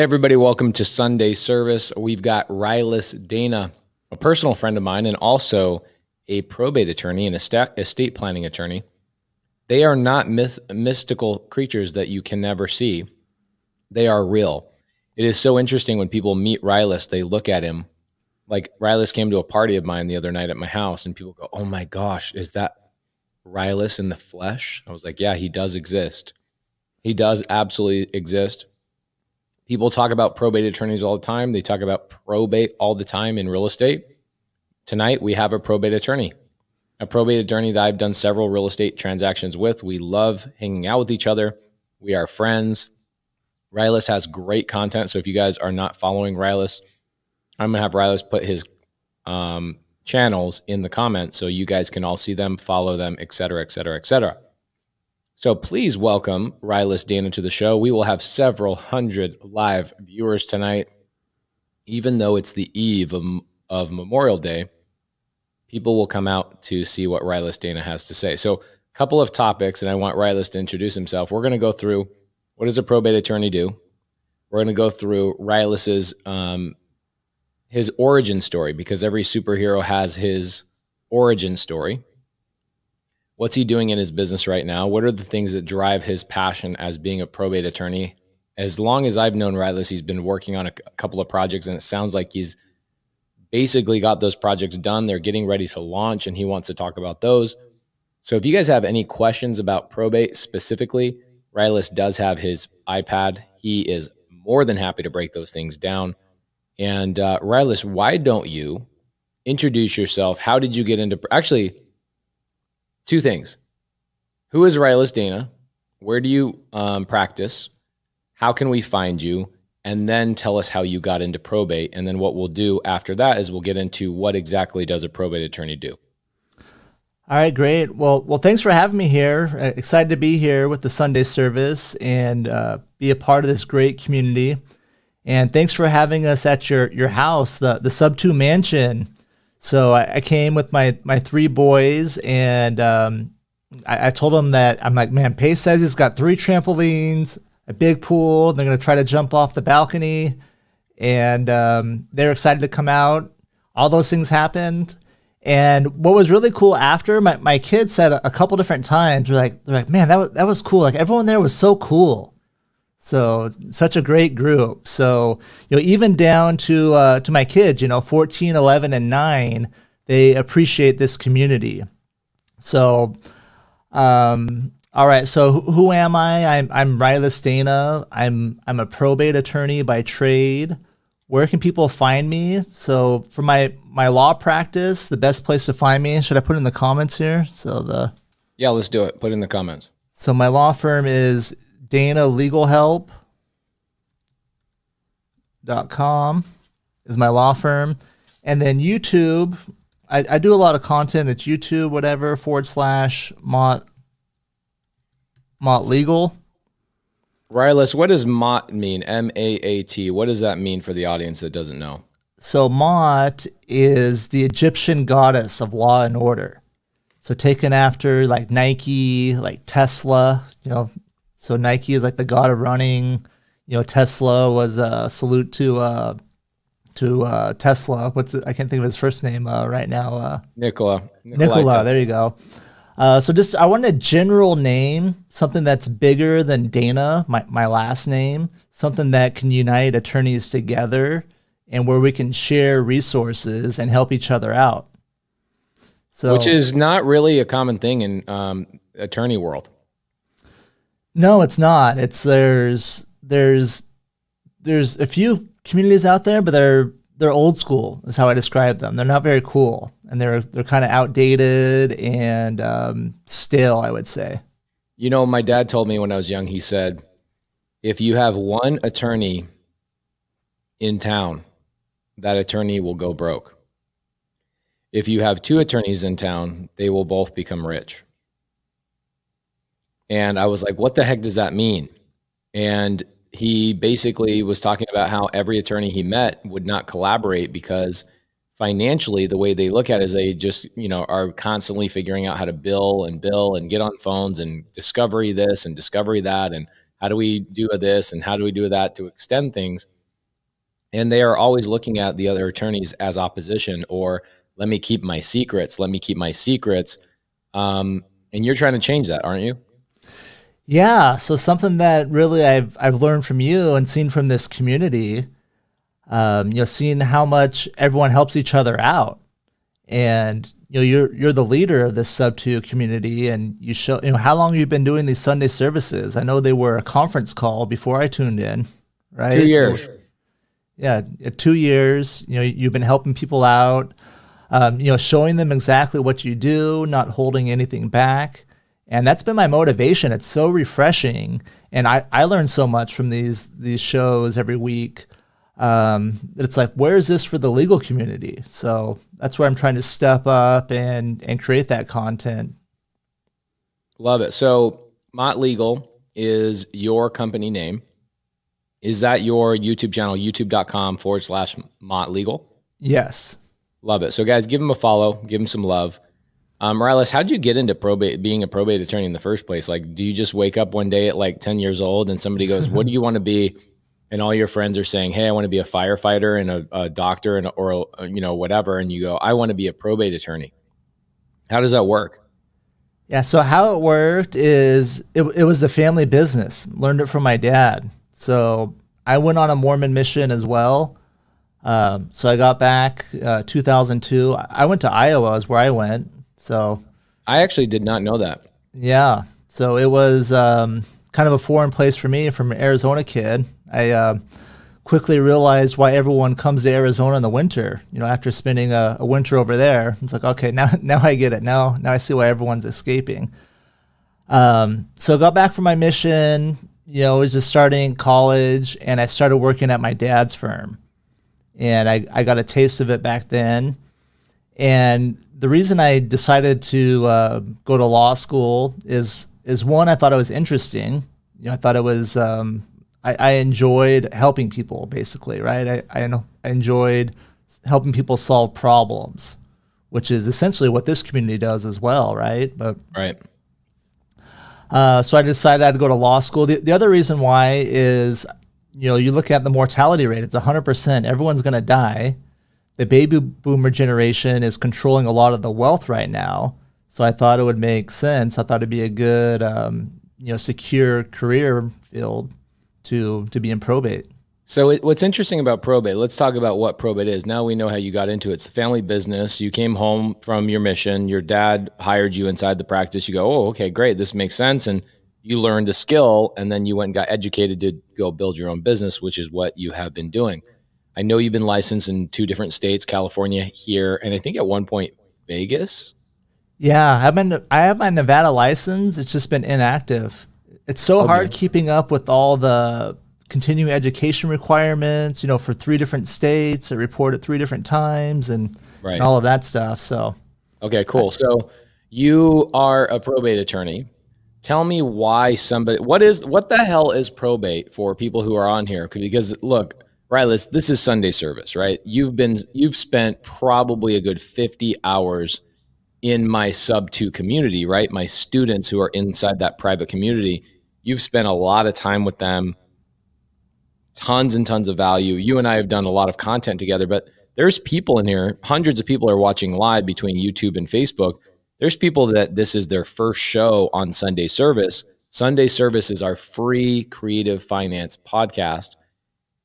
Hey everybody, welcome to Sunday service. We've got Rilus Dana, a personal friend of mine and also a probate attorney and estate planning attorney. They are not mystical creatures that you can never see. They are real. It is so interesting when people meet Rilus, they look at him. Like Rilus came to a party of mine the other night at my house and people go, "Oh my gosh, is that Rilus in the flesh?" I was like, yeah, he does exist. He does absolutely exist. People talk about probate attorneys all the time. They talk about probate all the time in real estate. Tonight, we have a probate attorney that I've done several real estate transactions with. We love hanging out with each other. We are friends. Rilus has great content. So if you guys are not following Rilus, I'm going to have Rilus put his channels in the comments so you guys can all see them, follow them, et cetera, et cetera, et cetera. So please welcome Rilus Dana to the show. We will have several hundred live viewers tonight. Even though it's the eve of Memorial Day, people will come out to see what Rilus Dana has to say. So a couple of topics, and I want Rilus to introduce himself. We're going to go through, what does a probate attorney do? We're going to go through Rilus's his origin story, because every superhero has his origin story. What's he doing in his business right now? What are the things that drive his passion as being a probate attorney? As long as I've known Rilus, he's been working on a couple of projects, and it sounds like he's basically got those projects done. They're getting ready to launch, and he wants to talk about those. So if you guys have any questions about probate specifically, Rilus does have his iPad. He is more than happy to break those things down. And Rilus, why don't you introduce yourself? How did you get into, actually, two things. Who is Rilus Dana? Where do you practice? How can we find you? And then tell us how you got into probate. And then what we'll do after that is we'll get into what exactly does a probate attorney do. All right, great. Well, thanks for having me here. Excited to be here with the Sunday service and be a part of this great community. And thanks for having us at your house, the Sub-2 Mansion. So I came with my three boys, and I told them that, I'm like, man, Pace says he's got 3 trampolines, a big pool. They're going to try to jump off the balcony, and they're excited to come out. All those things happened. And what was really cool after, my kids said a couple different times, they're like, man, that was cool. Like, everyone there was so cool. So such a great group. So, even down to my kids, 14, 11, and 9, they appreciate this community. So, all right. So who am I? I'm Rilus Dana. I'm a probate attorney by trade. Where can people find me? So for my law practice, the best place to find me, should I put in the comments here? Yeah, let's do it. Put in the comments. So my law firm is DanaLegalHelp.com is my law firm. And then YouTube, I do a lot of content. It's YouTube, whatever, /Mott Legal. Rilus, what does Mott mean? M-A-A-T. What does that mean for the audience that doesn't know? So Mott is the Egyptian goddess of law and order. So taken after like Nike, like Tesla, So Nike is like the god of running. Tesla was a salute to Tesla. I can't think of his first name right now. Nikola. There you go. So I want a general name, something that's bigger than Dana, my last name, something that can unite attorneys together and where we can share resources and help each other out. So, which is not really a common thing in attorney world. No, it's not. There's a few communities out there, but they're old school is how I describe them. They're not very cool, and they're kind of outdated and stale, I would say. My dad told me when I was young, he said, if you have one attorney in town, that attorney will go broke. If you have 2 attorneys in town, they will both become rich. And I was like, what the heck does that mean? And he basically was talking about how every attorney he met would not collaborate because financially, the way they look at it is they just, are constantly figuring out how to bill and get on phones and discovery this and discovery that and How do we do this and how do we do that to extend things? And they are always looking at the other attorneys as opposition, or let me keep my secrets. Let me keep my secrets. And you're trying to change that, aren't you? Yeah. So something that really I've learned from you and seen from this community, seeing how much everyone helps each other out. And you're the leader of this sub-2 community, and you show how long you've been doing these Sunday services. I know they were a conference call before I tuned in, right? 2 years. Yeah, 2 years. You've been helping people out, showing them exactly what you do, not holding anything back. And that's been my motivation. It's so refreshing, and I learn so much from these shows every week. It's like, where is this for the legal community? So that's where I'm trying to step up and create that content. Love it. So Mott Legal is your company name. Is that your YouTube channel, youtube.com/Mott Legal? Yes. Love it. So guys, give him a follow, give him some love. Rilus, how'd you get into being a probate attorney in the first place? Like, do you just wake up one day at like 10 years old and somebody goes, what do you want to be? And all your friends are saying, hey, I want to be a firefighter and a doctor or whatever. And you go, I want to be a probate attorney. How does that work? Yeah. So how it worked is it was the family business. Learned it from my dad. So I went on a Mormon mission as well. So I got back 2002. I went to Iowa is where I went. So I actually did not know that. Yeah. So it was kind of a foreign place for me from an Arizona kid. I quickly realized why everyone comes to Arizona in the winter. After spending a winter over there, it's like, okay, now I get it. Now I see why everyone's escaping. So I got back from my mission. I was just starting college, and I started working at my dad's firm, and I got a taste of it back then. And the reason I decided to go to law school is one, I thought it was interesting. I thought it was I enjoyed helping people, basically, right? I enjoyed helping people solve problems, which is essentially what this community does as well, right? Right. So I decided I'd go to law school. The other reason why is, you look at the mortality rate, it's 100%. Everyone's going to die. The baby boomer generation is controlling a lot of the wealth right now. So I thought it would make sense. I thought it'd be a good, secure career field to be in probate. So what's interesting about probate, let's talk about what probate is. Now we know how you got into it. It's a family business. You came home from your mission. Your dad hired you inside the practice. You go, oh, okay, great. This makes sense. And you learned a skill, and then you went and got educated to go build your own business, which is what you have been doing. I know you've been licensed in 2 different states, California here, and I think at one point, Vegas. Yeah, I have my Nevada license. It's just been inactive. It's so hard keeping up with all the continuing education requirements, for 3 different states. I report at 3 different times and all of that stuff. So, okay, cool. So you are a probate attorney. Tell me why what the hell is probate for people who are on here? Because look, Rilus, this is Sunday service, right? You've spent probably a good 50 hours in my sub-2 community, right? My students who are inside that private community. You've spent a lot of time with them, tons and tons of value. You and I have done a lot of content together, but there's people in here, hundreds of people are watching live between YouTube and Facebook. There's people that this is their first show on Sunday service. Sunday service is our free creative finance podcast.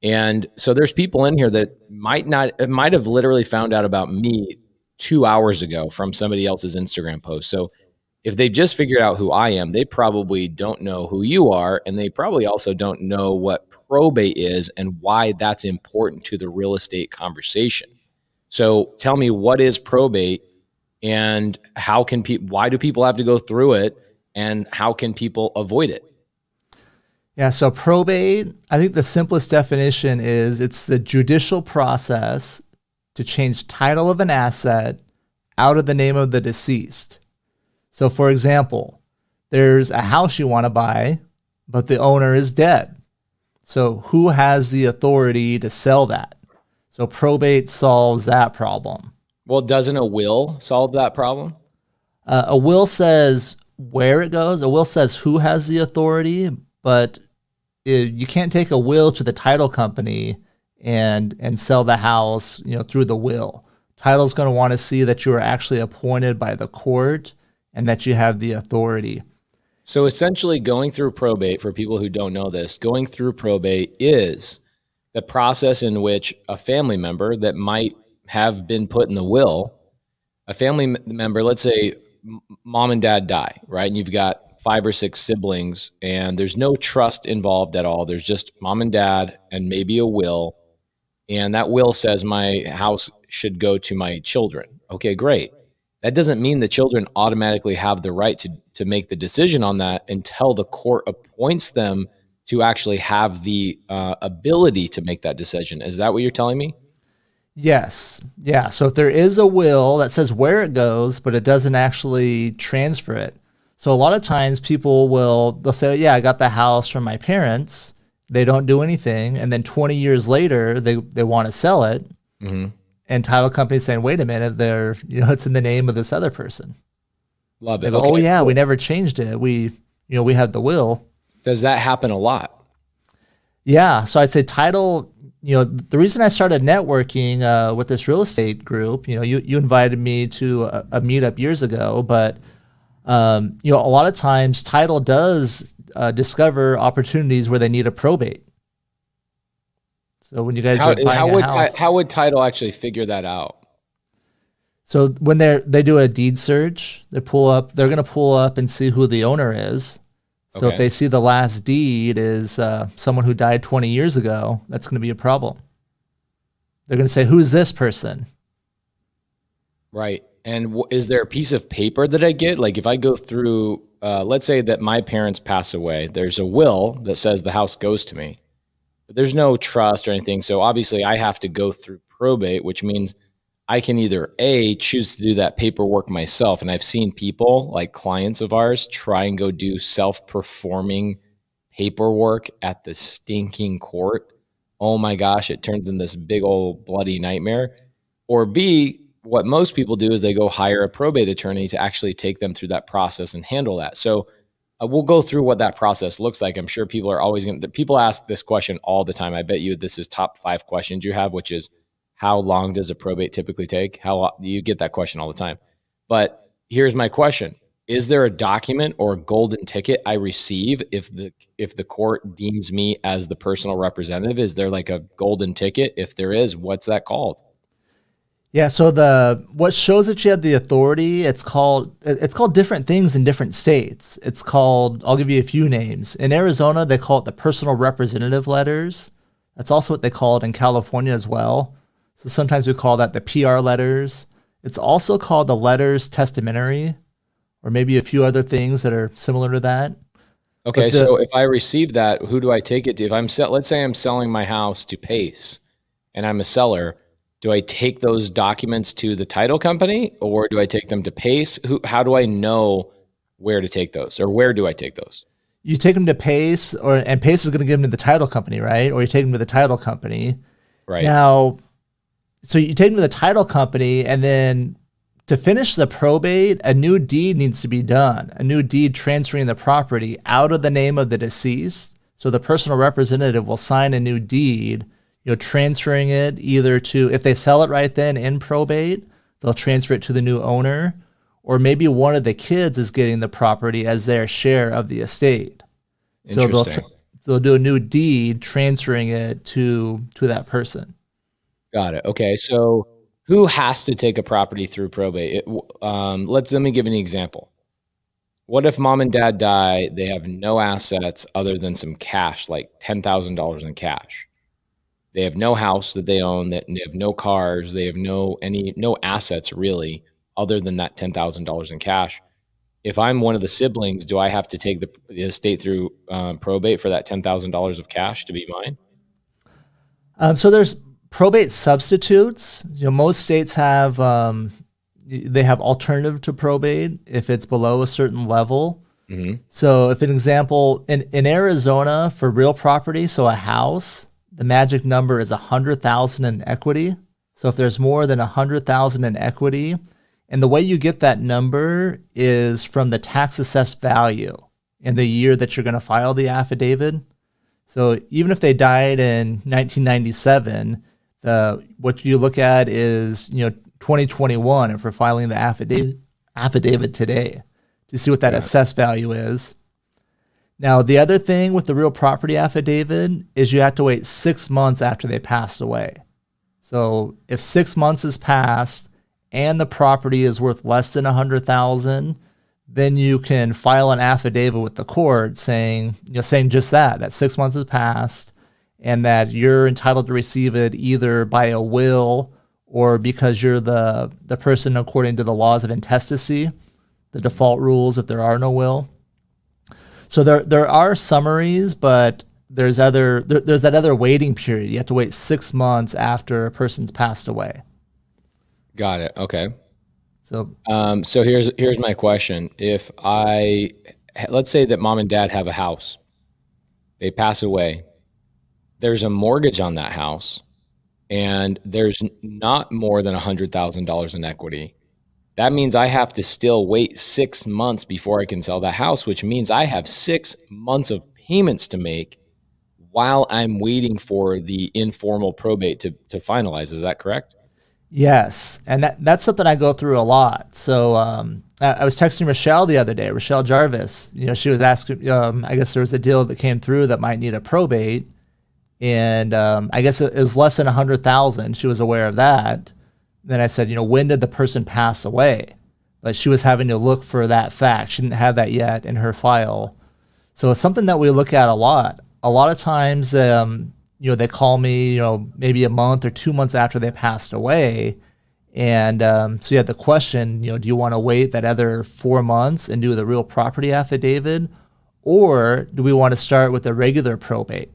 And so there's people in here that might have literally found out about me 2 hours ago from somebody else's Instagram post. So if they just figured out who I am, they probably don't know who you are. And they probably also don't know what probate is and why that's important to the real estate conversation. So tell me, what is probate, and why do people have to go through it, and how can people avoid it? Yeah, so probate, I think the simplest definition is it's the judicial process to change title of an asset out of the name of the deceased. So for example, there's a house you want to buy, but the owner is dead. So who has the authority to sell that? So probate solves that problem. Well, doesn't a will solve that problem? A will says where it goes. A will says who has the authority, but you can't take a will to the title company and sell the house, through the will. Title's going to want to see that you are actually appointed by the court and that you have the authority. So essentially going through probate, for people who don't know this, going through probate is the process in which a family member that might have been put in the will, a family member, let's say mom and dad die, right? And you've got 5 or 6 siblings and there's no trust involved at all. There's just mom and dad and maybe a will. And that will says my house should go to my children. Okay, great. That doesn't mean the children automatically have the right to make the decision on that until the court appoints them to actually have the ability to make that decision. Is that what you're telling me? Yes. Yeah. So if there is a will that says where it goes, but it doesn't actually transfer it. So a lot of times they'll say, yeah, I got the house from my parents. They don't do anything. And then 20 years later, they want to sell it. Mm-hmm. And title companies saying, wait a minute, it's in the name of this other person. Love it. They go, okay, oh yeah, we never changed it. We have the will. Does that happen a lot? Yeah. So I'd say title, the reason I started networking with this real estate group, you invited me to a meetup years ago, but a lot of times title does discover opportunities where they need a probate. So when you guys are buying a house, how would title actually figure that out? So when they do a deed search, they're going to pull up and see who the owner is. So okay. If they see the last deed is someone who died 20 years ago, that's going to be a problem. They're going to say, who's this person? Right. And is there a piece of paper that I get? Like if I go through, let's say that my parents pass away, there's a will that says the house goes to me. But there's no trust or anything. So obviously I have to go through probate, which means I can either choose to do that paperwork myself. And I've seen people like clients of ours try and go do self-performing paperwork at the stinking court. Oh my gosh, it turns into this big old bloody nightmare. Or B, what most people do is they go hire a probate attorney to actually take them through that process and handle that. So we'll go through what that process looks like. I'm sure people are always people ask this question all the time. I bet you this is top 5 questions you have, which is, how long does a probate typically take? You get that question all the time. But here's my question. Is there a document or a golden ticket I receive if the court deems me as the personal representative? Is there like a golden ticket? If there is, what's that called? Yeah, so what shows that you have the authority, it's called different things in different states. It's called, I'll give you a few names. In Arizona, they call it the personal representative letters. That's also what they call it in California as well. So sometimes we call that the PR letters. It's also called the letters testamentary, or maybe a few other things that are similar to that. Okay, so if I receive that, who do I take it to? Let's say I'm selling my house to Pace and I'm a seller, do I take those documents to the title company or do I take them to Pace? How do I know where to take those, or where do I take those? You take them to Pace, and Pace is going to give them to the title company, right? Or you take them to the title company. Right. Now, so you take them to the title company, and then to finish the probate, a new deed needs to be done, a new deed transferring the property out of the name of the deceased. So the personal representative will sign a new deed, transferring it either to, if they sell it right then in probate, they'll transfer it to the new owner, or maybe one of the kids is getting the property as their share of the estate. So they'll do a new deed transferring it to that person. Got it. Okay. So who has to take a property through probate? Let me give an example. What if mom and dad die? They have no assets other than some cash, like $10,000 in cash. They have no house that they own, that they have no cars. They have no assets really other than that $10,000 in cash. If I'm one of the siblings, do I have to take the estate through probate for that $10,000 of cash to be mine? So there's probate substitutes. Most states have they have alternative to probate if it's below a certain level. Mm-hmm. So if an example in Arizona for real property, so a house, the magic number is 100,000 in equity. So if there's more than 100,000 in equity, and the way you get that number is from the tax assessed value in the year that you're going to file the affidavit. So even if they died in 1997, what you look at is 2021 if we're filing the affidavit today to see what that assessed value is. Now, the other thing with the real property affidavit is you have to wait 6 months after they passed away. So if 6 months has passed and the property is worth less than $100,000, then you can file an affidavit with the court saying just that 6 months has passed and that you're entitled to receive it either by a will or because you're the person according to the laws of intestacy, the default rules if there are no will. So there are summaries, but there's that other waiting period. You have to wait 6 months after a person's passed away. Got it. Okay. So so here's my question. If let's say that mom and dad have a house, they pass away, there's a mortgage on that house, and there's not more than $100,000 in equity. That means I have to still wait 6 months before I can sell the house, which means I have 6 months of payments to make while I'm waiting for the informal probate to finalize. Is that correct? Yes. And that's something I go through a lot. So I was texting Rochelle the other day, Rochelle Jarvis. She was asking, I guess there was a deal that came through that might need a probate. And I guess it was less than 100,000. She was aware of that. Then I said, when did the person pass away? But she was having to look for that fact. She didn't have that yet in her file. So it's something that we look at a lot. A lot of times, they call me, maybe a month or 2 months after they passed away. And so you had the question, do you want to wait that other 4 months and do the real property affidavit? Or do we want to start with a regular probate?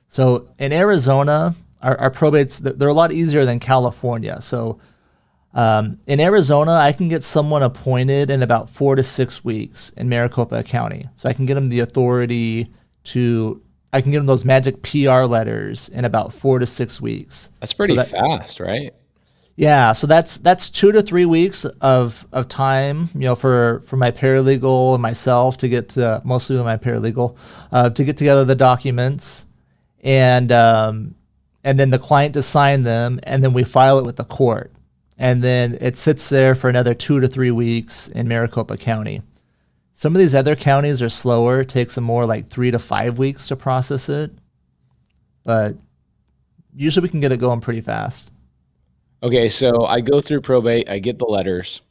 So in Arizona, our probates, they're a lot easier than California. So in Arizona, I can get someone appointed in about 4 to 6 weeks in Maricopa County. So I can get them the authority I can get them those magic PR letters in about 4 to 6 weeks. That's pretty fast, right? Yeah. So that's 2 to 3 weeks of time, for my paralegal and myself to get to, mostly with my paralegal, to get together the documents and then the client to sign them, and then we file it with the court. And then it sits there for another 2 to 3 weeks in Maricopa County. Some of these other counties are slower. It takes them more like 3 to 5 weeks to process it. But usually we can get it going pretty fast. Okay, so I go through probate, I get the letters.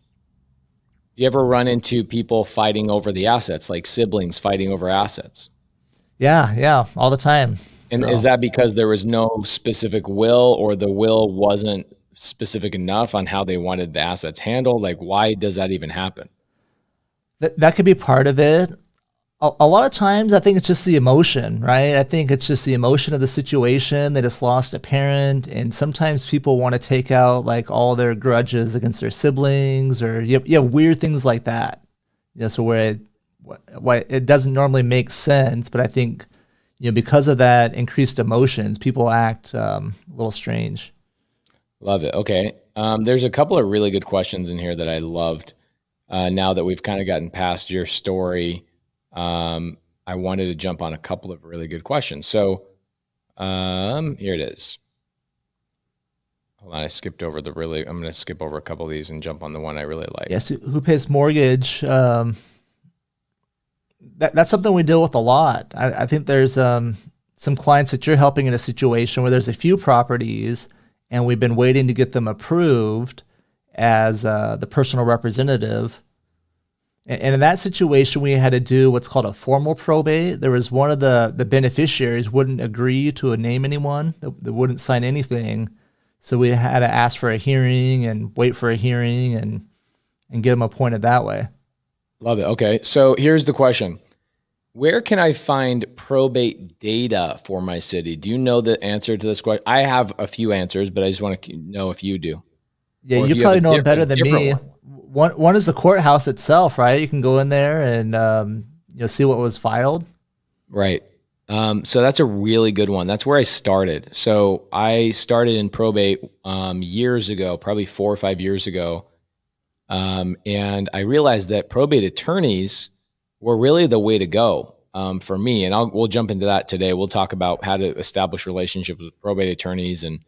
Do you ever run into people fighting over the assets, like siblings fighting over assets? Yeah, all the time. And is that because there was no specific will, or the will wasn't specific enough on how they wanted the assets handled? Like, why does that even happen? That could be part of it. A lot of times, I think it's just the emotion, right? I think it's just the emotion of the situation. They just lost a parent, and sometimes people want to take out like all their grudges against their siblings, or you have weird things like that. So where it doesn't normally make sense, but I think because of that increased emotions, people act a little strange. Love it. Okay. There's a couple of really good questions in here that I loved. Now that we've kind of gotten past your story, I wanted to jump on a couple of really good questions. So here it is. Hold on, I skipped over I'm going to skip over a couple of these and jump on the one I really like. Yes, who pays mortgage? That's something we deal with a lot. I think there's some clients that you're helping in a situation where there's a few properties and we've been waiting to get them approved as the personal representative. And in that situation, we had to do what's called a formal probate. There was one of the beneficiaries wouldn't agree to name anyone, that wouldn't sign anything. So we had to ask for a hearing and wait for a hearing and get them appointed that way. Love it. Okay. So here's the question. Where can I find probate data for my city? Do you know the answer to this question? I have a few answers, but I just want to know if you do. Yeah, you probably know it better than me. One is the courthouse itself, right? You can go in there and you'll see what was filed. Right. So that's a really good one. That's where I started. So I started in probate years ago, probably 4 or 5 years ago. And I realized that probate attorneys were really the way to go. for me. And we'll jump into that today. We'll talk about how to establish relationships with probate attorneys and,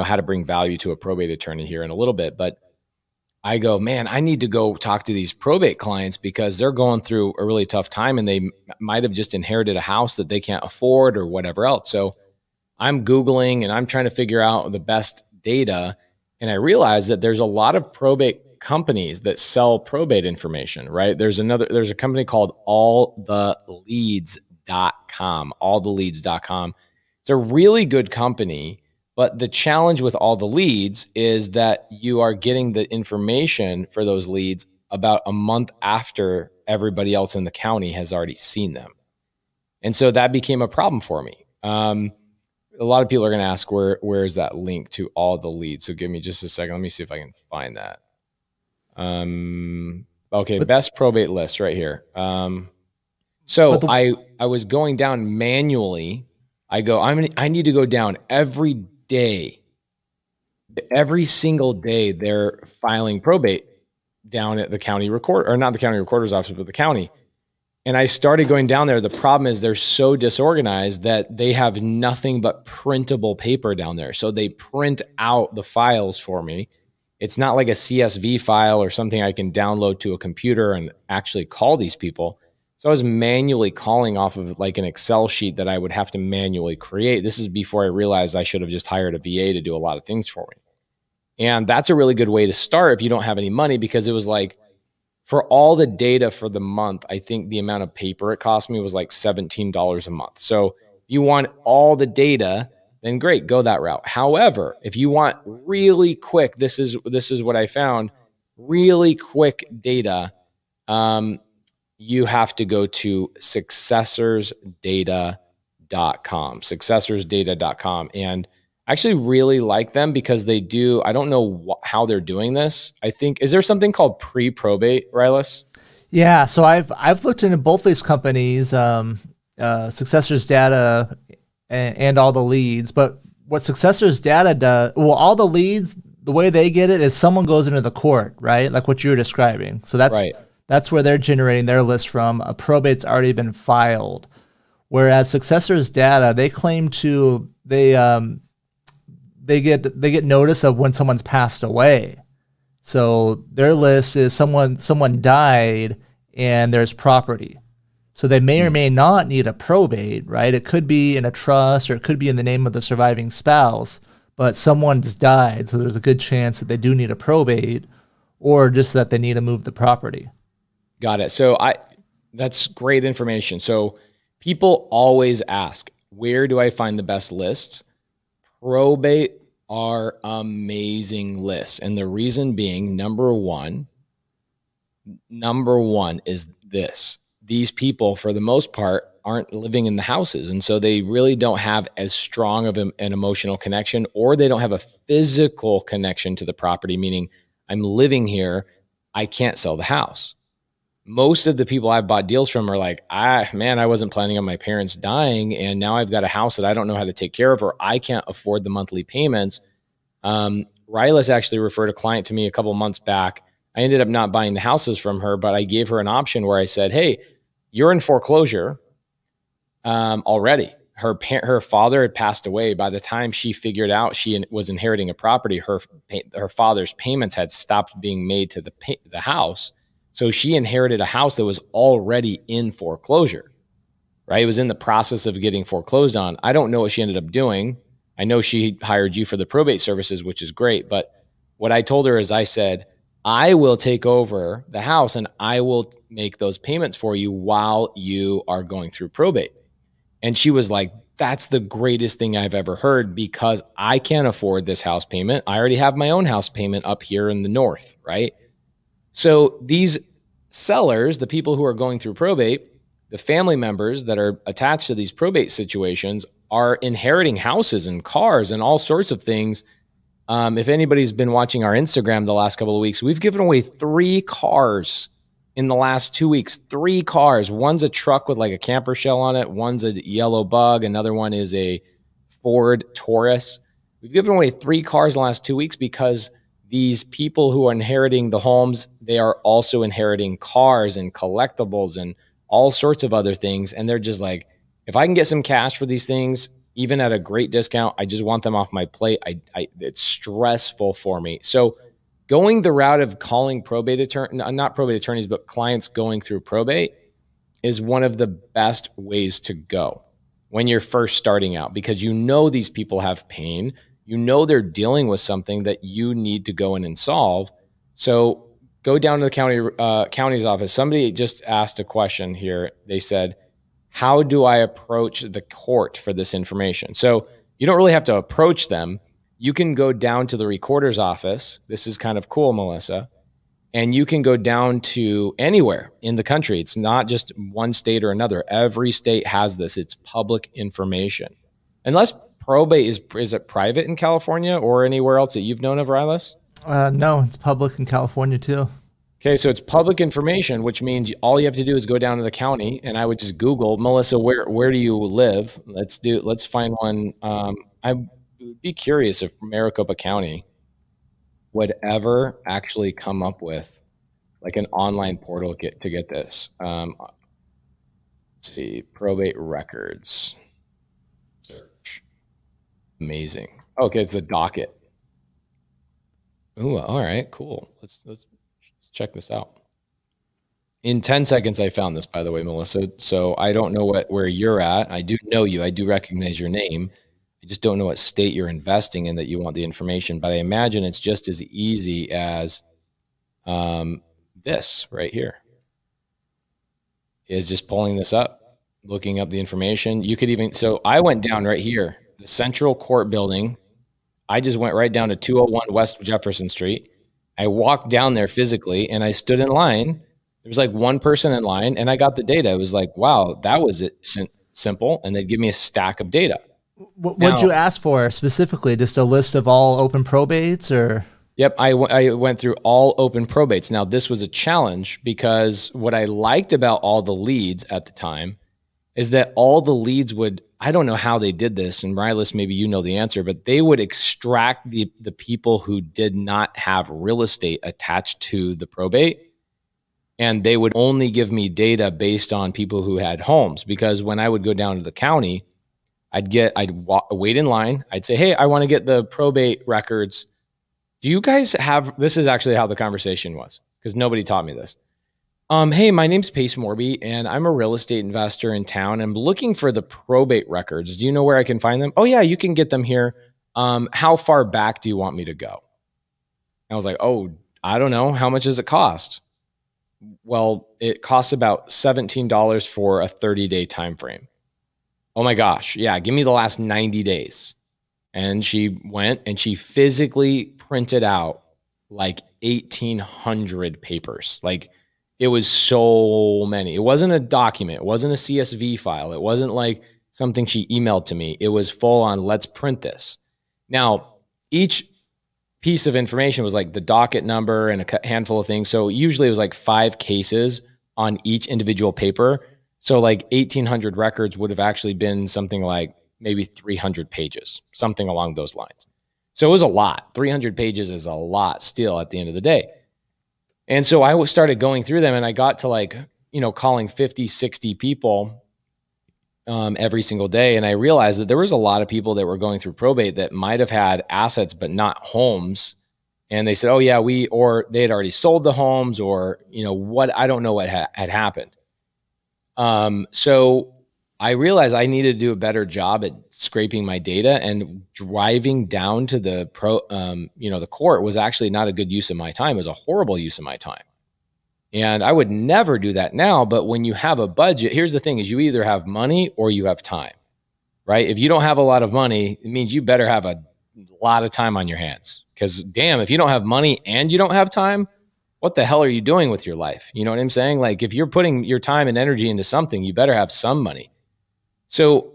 how to bring value to a probate attorney here in a little bit. But I go, man, I need to go talk to these probate clients because they're going through a really tough time and they might have just inherited a house that they can't afford or whatever else. So I'm Googling and I'm trying to figure out the best data. And I realized that there's a lot of probate companies that sell probate information, right? There's a company called alltheleads.com, alltheleads.com. It's a really good company, but the challenge with All the Leads is that you are getting the information for those leads about a month after everybody else in the county has already seen them. And so that became a problem for me. A lot of people are going to ask, where is that link to All the Leads? So give me just a second. Let me see if I can find that. Okay. Best probate list right here. So I was going down manually. I need to go down every day. Every single day they're filing probate down at the county recorder, or not the county recorder's office, but the county. And I started going down there. The problem is they're so disorganized that they have nothing but printable paper down there. So they print out the files for me. It's not like a CSV file or something I can download to a computer and actually call these people. So I was manually calling off of like an Excel sheet that I would have to manually create. This is before I realized I should have just hired a VA to do a lot of things for me. And that's a really good way to start if you don't have any money, because it was like, for all the data for the month, I think the amount of paper it cost me was like $17 a month. So if you want all the data, then great, go that route. However, if you want really quick, this is what I found, really quick data, you have to go to successorsdata.com, and I actually really like them because they do, I don't know how they're doing this. I think, is there something called pre-probate, Rilus? Yeah, so I've looked into both these companies, Successors Data and All the Leads. But what Successors Data does, well, All the Leads, the way they get it is someone goes into the court, right? Like what you were describing. So that's where they're generating their list from. A probate's already been filed. Whereas Successors Data, they claim to they get notice of when someone's passed away. So their list is someone died and there's property. So they may or may not need a probate, right? It could be in a trust or it could be in the name of the surviving spouse, but someone's died. So there's a good chance that they do need a probate, or just that they need to move the property. Got it. So that's great information. So people always ask, where do I find the best lists? Probate are amazing lists. And the reason being, number one is this. These people, for the most part, aren't living in the houses. And so they really don't have as strong of an emotional connection, or they don't have a physical connection to the property, meaning I'm living here, I can't sell the house. Most of the people I've bought deals from are like, man, I wasn't planning on my parents dying, and now I've got a house that I don't know how to take care of, or I can't afford the monthly payments. Rilus actually referred a client to me a couple months back. I ended up not buying the houses from her, but I gave her an option where I said, hey, you're in foreclosure already. Her father had passed away. By the time she figured out she was inheriting a property, her father's payments had stopped being made to the house. So she inherited a house that was already in foreclosure, right? It was in the process of getting foreclosed on. I don't know what she ended up doing. I know she hired you for the probate services, which is great. But what I told her is I said, I will take over the house and I will make those payments for you while you are going through probate. And she was like, that's the greatest thing I've ever heard, because I can't afford this house payment. I already have my own house payment up here in the north, right? So these sellers, the people who are going through probate, the family members that are attached to these probate situations, are inheriting houses and cars and all sorts of things. If anybody's been watching our Instagram the last couple of weeks, we've given away 3 cars in the last 2 weeks. 3 cars. One's a truck with like a camper shell on it. One's a yellow bug. Another one is a Ford Taurus. We've given away 3 cars in the last 2 weeks because these people who are inheriting the homes, they are also inheriting cars and collectibles and all sorts of other things. And they're just like, if I can get some cash for these things, even at a great discount, I just want them off my plate. It's stressful for me. So going the route of calling probate attorney, not probate attorneys, but clients going through probate is one of the best ways to go when you're first starting out, because you know these people have pain. You know they're dealing with something that you need to go in and solve. So go down to the county's office. Somebody just asked a question here. They said, how do I approach the court for this information? So you don't really have to approach them. You can go down to the recorder's office. This is kind of cool, Melissa. And you can go down to anywhere in the country. It's not just one state or another. Every state has this. It's public information. Unless probate is it private in California or anywhere else that you've known of, Rilus? No, it's public in California too. Okay, so it's public information, which means all you have to do is go down to the county, and I would just Google, Melissa, where do you live? Let's find one. I would be curious if Maricopa County would ever actually come up with like an online portal to get this. Let's see, probate records search. Amazing. Okay, it's the docket. Ooh, all right, cool. Let's check this out. In 10 seconds, I found this, by the way, Melissa. So I don't know where you're at. I do know you. I do recognize your name. I just don't know what state you're investing in that you want the information. But I imagine it's just as easy as this right here. Is just pulling this up, looking up the information. You could even, so I went down right here, the Central Court Building. I just went right down to 201 West Jefferson Street. I walked down there physically and I stood in line. There was like one person in line and I got the data. It was like, wow, that was it simple. And they'd give me a stack of data. What did you ask for specifically? Just a list of all open probates or? Yep. I went through all open probates. Now this was a challenge because what I liked about all the leads at the time is that all the leads would, I don't know how they did this, and Rilus, maybe you know the answer, but they would extract the people who did not have real estate attached to the probate, and they would only give me data based on people who had homes. Because when I would go down to the county, I'd wait in line. I'd say, hey, I want to get the probate records. Do you guys have, this is actually how the conversation was because nobody taught me this. Hey, my name's Pace Morby, and I'm a real estate investor in town. I'm looking for the probate records. Do you know where I can find them? Oh, yeah, you can get them here. How far back do you want me to go? I was like, oh, I don't know. How much does it cost? Well, it costs about $17 for a 30-day time frame. Oh, my gosh. Yeah, give me the last 90 days. And she went and she physically printed out like 1,800 papers. Like, it was so many. It wasn't a document. It wasn't a CSV file. It wasn't like something she emailed to me. It was full on, let's print this. Now, each piece of information was like the docket number and a handful of things. So usually it was like 5 cases on each individual paper. So like 1,800 records would have actually been something like maybe 300 pages, something along those lines. So it was a lot. 300 pages is a lot still at the end of the day. And so I started going through them and I got to like, you know, calling 50, 60 people every single day. And I realized that there was a lot of people that were going through probate that might have had assets, but not homes. And they said, oh yeah, or they had already sold the homes or, you know, I don't know what had happened. So I realized I needed to do a better job at scraping my data, and driving down to the the court was actually not a good use of my time. It was a horrible use of my time. And I would never do that now. But when you have a budget, here's the thing is you either have money or you have time, right? If you don't have a lot of money, it means you better have a lot of time on your hands, because damn, if you don't have money and you don't have time, what the hell are you doing with your life? You know what I'm saying? Like if you're putting your time and energy into something, you better have some money. So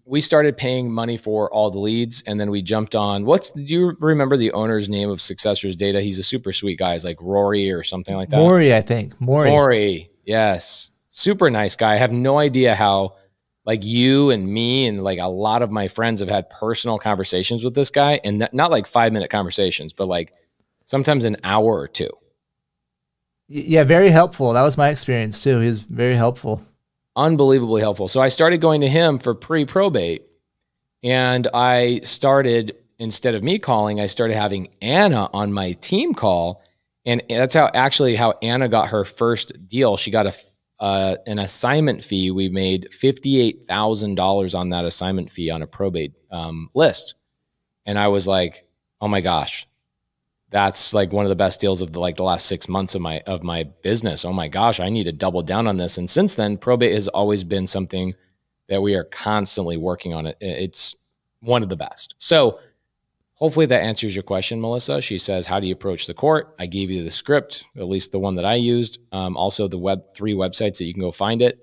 we started paying money for all the leads, and then we jumped on, do you remember the owner's name of Successors Data? He's a super sweet guy. He's like Rory or something like that. Maury, I think. Maury. Yes. Super nice guy. I have no idea how like you and me and like a lot of my friends have had personal conversations with this guy, and not like 5-minute conversations, but like sometimes an hour or two. Yeah, very helpful. That was my experience too. He was very helpful. Unbelievably helpful. So I started going to him for pre-probate, and I started, instead of me calling, I started having Anna on my team call. And that's how Anna got her first deal. She got an assignment fee. We made $58,000 on that assignment fee on a probate list. And I was like, oh my gosh, that's like one of the best deals of the last 6 months of my business. Oh my gosh, I need to double down on this. And since then, probate has always been something that we are constantly working on. It's one of the best. So hopefully that answers your question, Melissa. She says, how do you approach the court? I gave you the script, at least the one that I used. Also the 3 websites that you can go find it.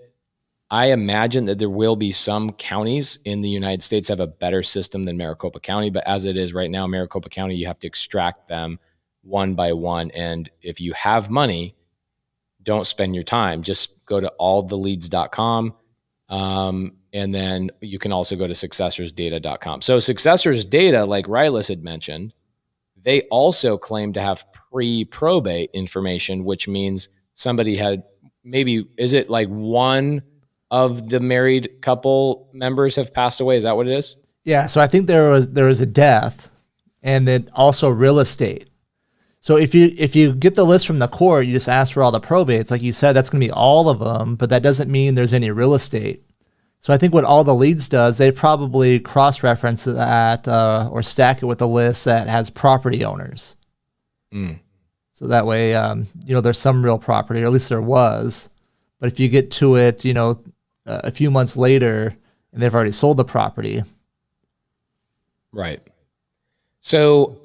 I imagine that there will be some counties in the United States have a better system than Maricopa County, but as it is right now, Maricopa County, you have to extract them one by one. And if you have money, don't spend your time. Just go to alltheleads.com. And then you can also go to successorsdata.com. So Successors Data, like Rilus had mentioned, they also claim to have pre-probate information, which means somebody had maybe, is it like one of the married couple members have passed away? Is that what it is? Yeah. So I think there was a death, and then also real estate. So if you get the list from the court, you just ask for all the probates. Like you said, that's going to be all of them, but that doesn't mean there's any real estate. So I think what All the Leads does, they probably cross-reference that or stack it with a list that has property owners. So that way, there's some real property, or at least there was. But if you get to it, a few months later, and they've already sold the property. Right. So,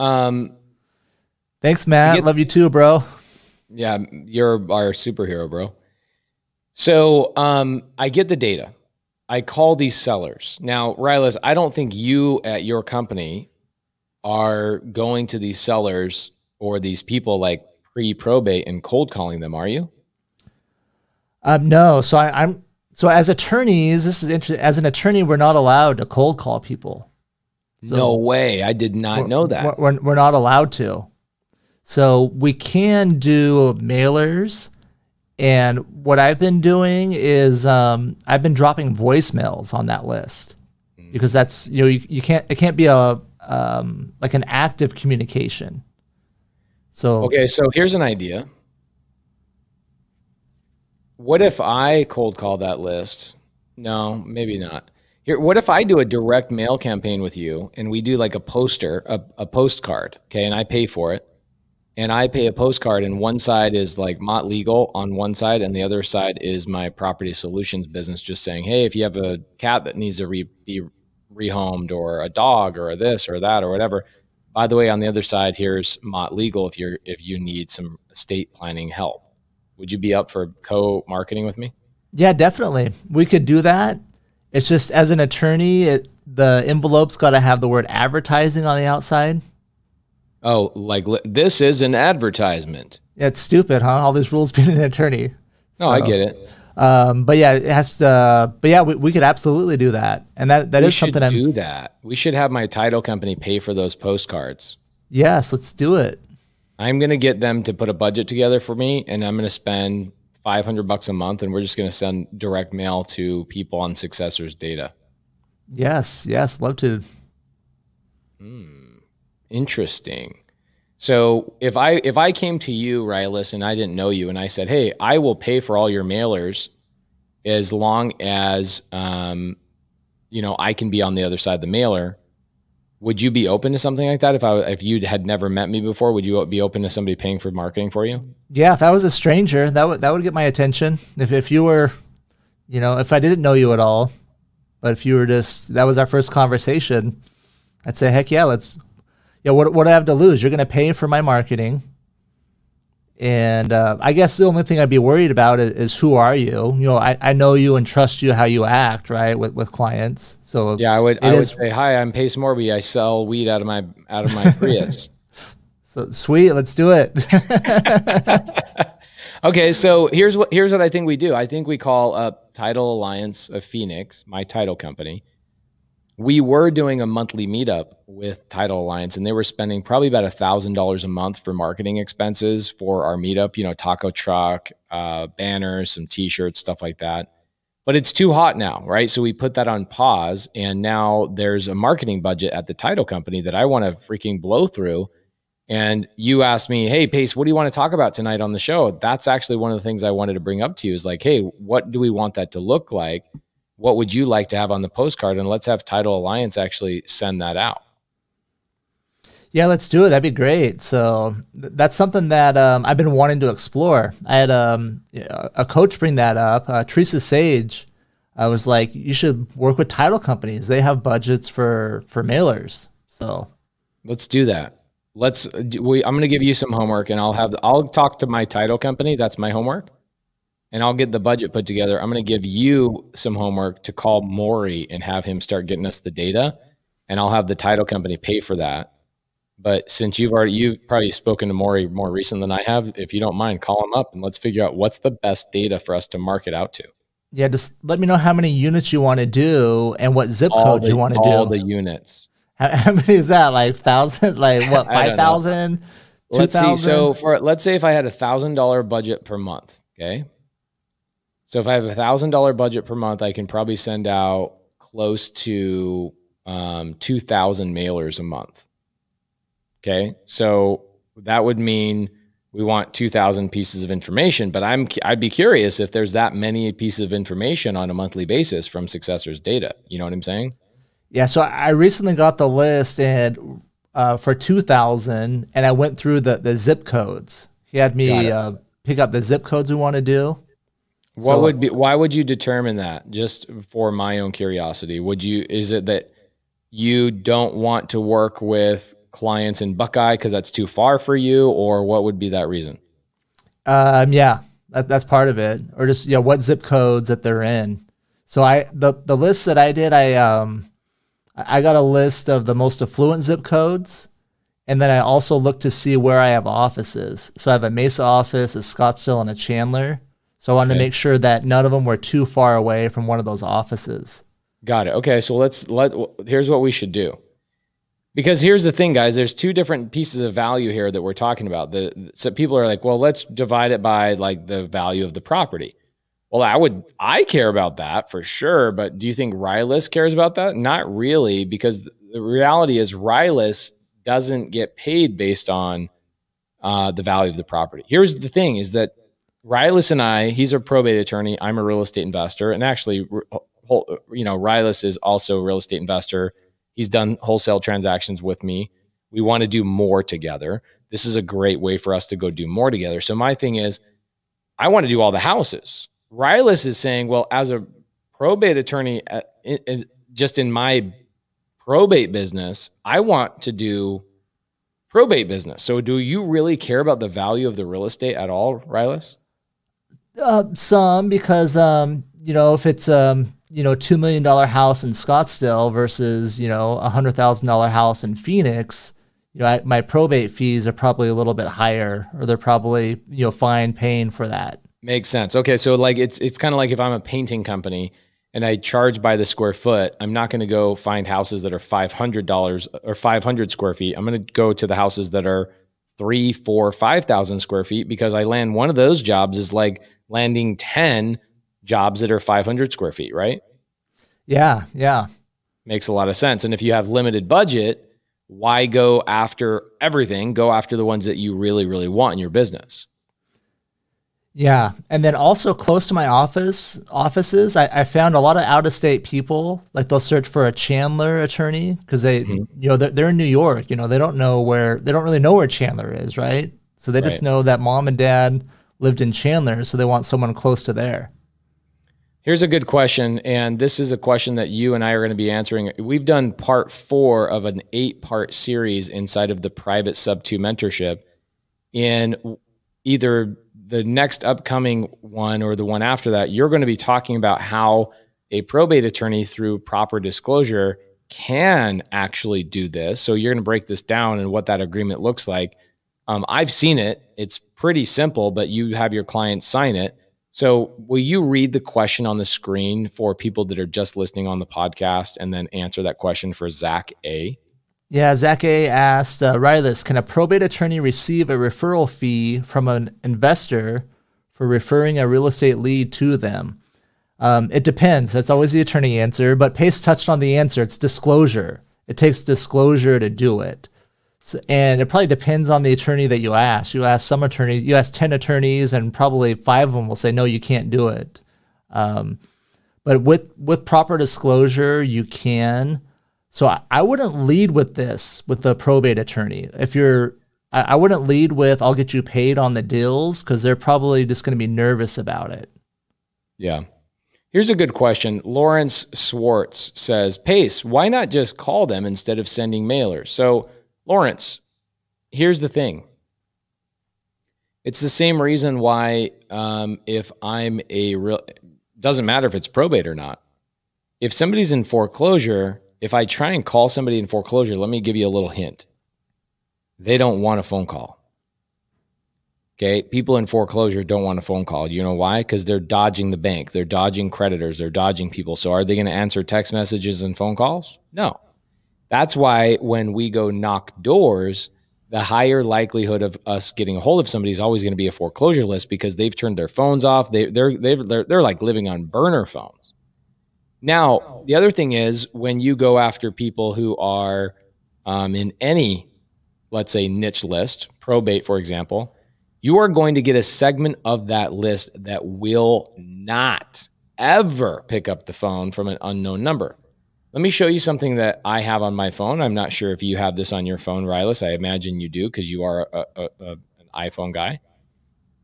thanks, Matt. Love you too, bro. Yeah, you're our superhero, bro. So I get the data. I call these sellers. Now, Rilus, I don't think you at your company are going to these sellers or these people like pre-probate and cold calling them, are you? No. So as attorneys, this is interesting. As an attorney, we're not allowed to cold call people. So no way. I did not know that. We're not allowed to. So we can do mailers. And what I've been doing is I've been dropping voicemails on that list because that's, it can't be a like an active communication. So okay, so here's an idea. What if I cold call that list? No, maybe not. Here, what if I do a direct mail campaign with you and we do like a poster, a postcard, okay, and I pay for it. And I pay a postcard, and one side is like Mott Legal on one side, and the other side is my property solutions business, just saying, hey, if you have a cat that needs to be rehomed, or a dog, or this or that, or whatever, by the way, on the other side, here's Mott Legal if you need some estate planning help. Would you be up for co-marketing with me? Yeah, definitely. We could do that. It's just, as an attorney, the envelope's got to have the word advertising on the outside. Oh, like this is an advertisement. Yeah, it's stupid, huh? All these rules being an attorney. No, I get it. But yeah, it has to. But yeah, we could absolutely do that, and that is something. We should do that. We should have my title company pay for those postcards. Yes, let's do it. I'm gonna get them to put a budget together for me, and I'm gonna spend $500 a month, and we're just gonna send direct mail to people on Successors Data. Yes, love to. Interesting. So if I came to you, Rilus, and I didn't know you, and I said, hey, I will pay for all your mailers as long as I can be on the other side of the mailer, would you be open to something like that? If you had never met me before, would you be open to somebody paying for marketing for you? Yeah, if I was a stranger, that would get my attention. If you were, if I didn't know you at all, but if you were that was our first conversation, I'd say, heck yeah, let's. Yeah, what do I have to lose? You're going to pay for my marketing. And I guess the only thing I'd be worried about is who are you? I know you and trust you how you act, right, with clients. So yeah, I would say, hi, I'm Pace Morby. I sell weed out of my Prius. So sweet, let's do it. Okay, so here's what I think we do. I think we call up Title Alliance of Phoenix, my title company. We were doing a monthly meetup with Title Alliance, and they were spending probably about $1,000 a month for marketing expenses for our meetup, you know, taco truck, banners, some t-shirts, stuff like that. But it's too hot now, right? So we put that on pause, and now there's a marketing budget at the title company that I want to freaking blow through. And you asked me, hey, Pace, what do you want to talk about tonight on the show? That's actually one of the things I wanted to bring up to you is like, hey, what do we want that to look like? What would you like to have on the postcard? And let's have Title Alliance actually send that out. Yeah, let's do it. That'd be great. So that's something that I've been wanting to explore. I had a coach bring that up. Teresa Sage, I was like, you should work with title companies. They have budgets for mailers. So let's do that. I'm going to give you some homework, and I'll talk to my title company. That's my homework. And I'll get the budget put together. I'm going to give you some homework to call Maury and have him start getting us the data. And I'll have the title company pay for that. But since you've probably spoken to Maury more recent than I have, if you don't mind, call him up and let's figure out what's the best data for us to market out to. Yeah, just let me know how many units you want to do and what zip code you want to do. All the units. How many is that? Like 1,000? Like what? 5,000? Let's see. So let's say if I had $1,000 budget per month, okay. So if I have $1,000 budget per month, I can probably send out close to 2,000 mailers a month. Okay, so that would mean we want 2,000 pieces of information. But I'd be curious if there's that many pieces of information on a monthly basis from Successor's data. You know what I'm saying? Yeah. So I recently got the list and for 2,000, and I went through the zip codes. He had me pick up the zip codes we want to do. Why would you determine that? Just for my own curiosity, is it that you don't want to work with clients in Buckeye because that's too far for you, or what would be that reason? Yeah, that's part of it, or just what zip codes that they're in. So the list that I did, I got a list of the most affluent zip codes, and then I also looked to see where I have offices. So I have a Mesa office, a Scottsdale, and a Chandler. So I wanted to make sure that none of them were too far away from one of those offices. Got it. Okay, so here's what we should do. Because here's the thing, guys, there's two different pieces of value here that we're talking about. So people are like, well, let's divide it by like the value of the property. Well, I care about that for sure. But do you think Rilus cares about that? Not really, because the reality is Rilus doesn't get paid based on the value of the property. Here's the thing is that Rilus and he's a probate attorney. I'm a real estate investor. And actually, Rilus is also a real estate investor. He's done wholesale transactions with me. We want to do more together. This is a great way for us to go do more together. So my thing is, I want to do all the houses. Rilus is saying, well, as a probate attorney, just in my probate business, I want to do probate business. So do you really care about the value of the real estate at all, Rilus? Some, because if it's $2 million house in Scottsdale versus $100,000 house in Phoenix, my probate fees are probably a little bit higher, or they're probably fine paying for that. Makes sense. Okay, so like it's kind of like if I'm a painting company and I charge by the square foot, I'm not going to go find houses that are $500 or 500 square feet. I'm going to go to the houses that are 3, 4, 5,000 square feet, because I land one of those jobs is like landing 10 jobs that are 500 square feet, right? Yeah. Makes a lot of sense. And if you have limited budget, why go after everything? Go after the ones that you really, really want in your business. Yeah. And then also close to my offices, I found a lot of out-of-state people, like they'll search for a Chandler attorney because they're in New York, they don't really know where Chandler is, right? So they just know that mom and dad lived in Chandler, so they want someone close to there. Here's a good question, and this is a question that you and I are going to be answering. We've done part 4 of an 8-part series inside of the private sub-2 mentorship. In either the next upcoming one or the one after that, you're going to be talking about how a probate attorney through proper disclosure can actually do this. So you're going to break this down and what that agreement looks like. I've seen it. It's pretty simple, but you have your client sign it. So will you read the question on the screen for people that are just listening on the podcast and then answer that question for Zach A? Yeah, Zach A asked, Rilus, can a probate attorney receive a referral fee from an investor for referring a real estate lead to them? It depends. That's always the attorney answer, but Pace touched on the answer. It's disclosure. It takes disclosure to do it. So, and it probably depends on the attorney that you ask. You ask some attorneys, you ask 10 attorneys, and probably 5 of them will say, no, you can't do it. But with proper disclosure, you can. So I wouldn't lead with this with the probate attorney. I wouldn't lead with, I'll get you paid on the deals, because they're probably just going to be nervous about it. Yeah. Here's a good question. Lawrence Swartz says, Pace, why not just call them instead of sending mailers? So Lawrence, here's the thing. It's the same reason why if I'm doesn't matter if it's probate or not. If somebody's in foreclosure, if I try and call somebody in foreclosure, let me give you a little hint. They don't want a phone call. Okay. People in foreclosure don't want a phone call. You know why? Because they're dodging the bank. They're dodging creditors. They're dodging people. So are they going to answer text messages and phone calls? No. That's why when we go knock doors, the higher likelihood of us getting a hold of somebody is always going to be a foreclosure list, because they've turned their phones off. They're like living on burner phones. Now, the other thing is, when you go after people who are in any, let's say, niche list, probate, for example, you are going to get a segment of that list that will not ever pick up the phone from an unknown number. Let me show you something that I have on my phone. I'm not sure if you have this on your phone, Rilus. I imagine you do, because you are an iPhone guy.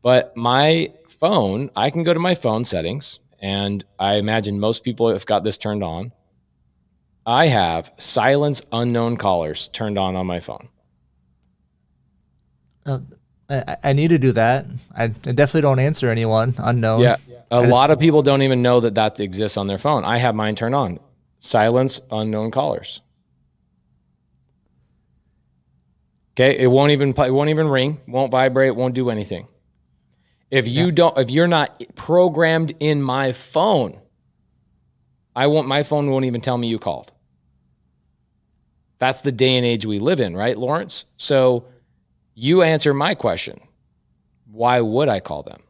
But my phone, I can go to my phone settings, and I imagine most people have got this turned on. I have silence unknown callers turned on my phone. I need to do that. I definitely don't answer anyone unknown. Yeah, a lot of people don't even know that exists on their phone. I have mine turned on. Silence unknown callers. Okay, it won't even ring, won't vibrate, won't do anything. If you're not programmed in my phone, my phone won't even tell me you called. That's the day and age we live in, right, Lawrence? So you answer my question. Why would I call them?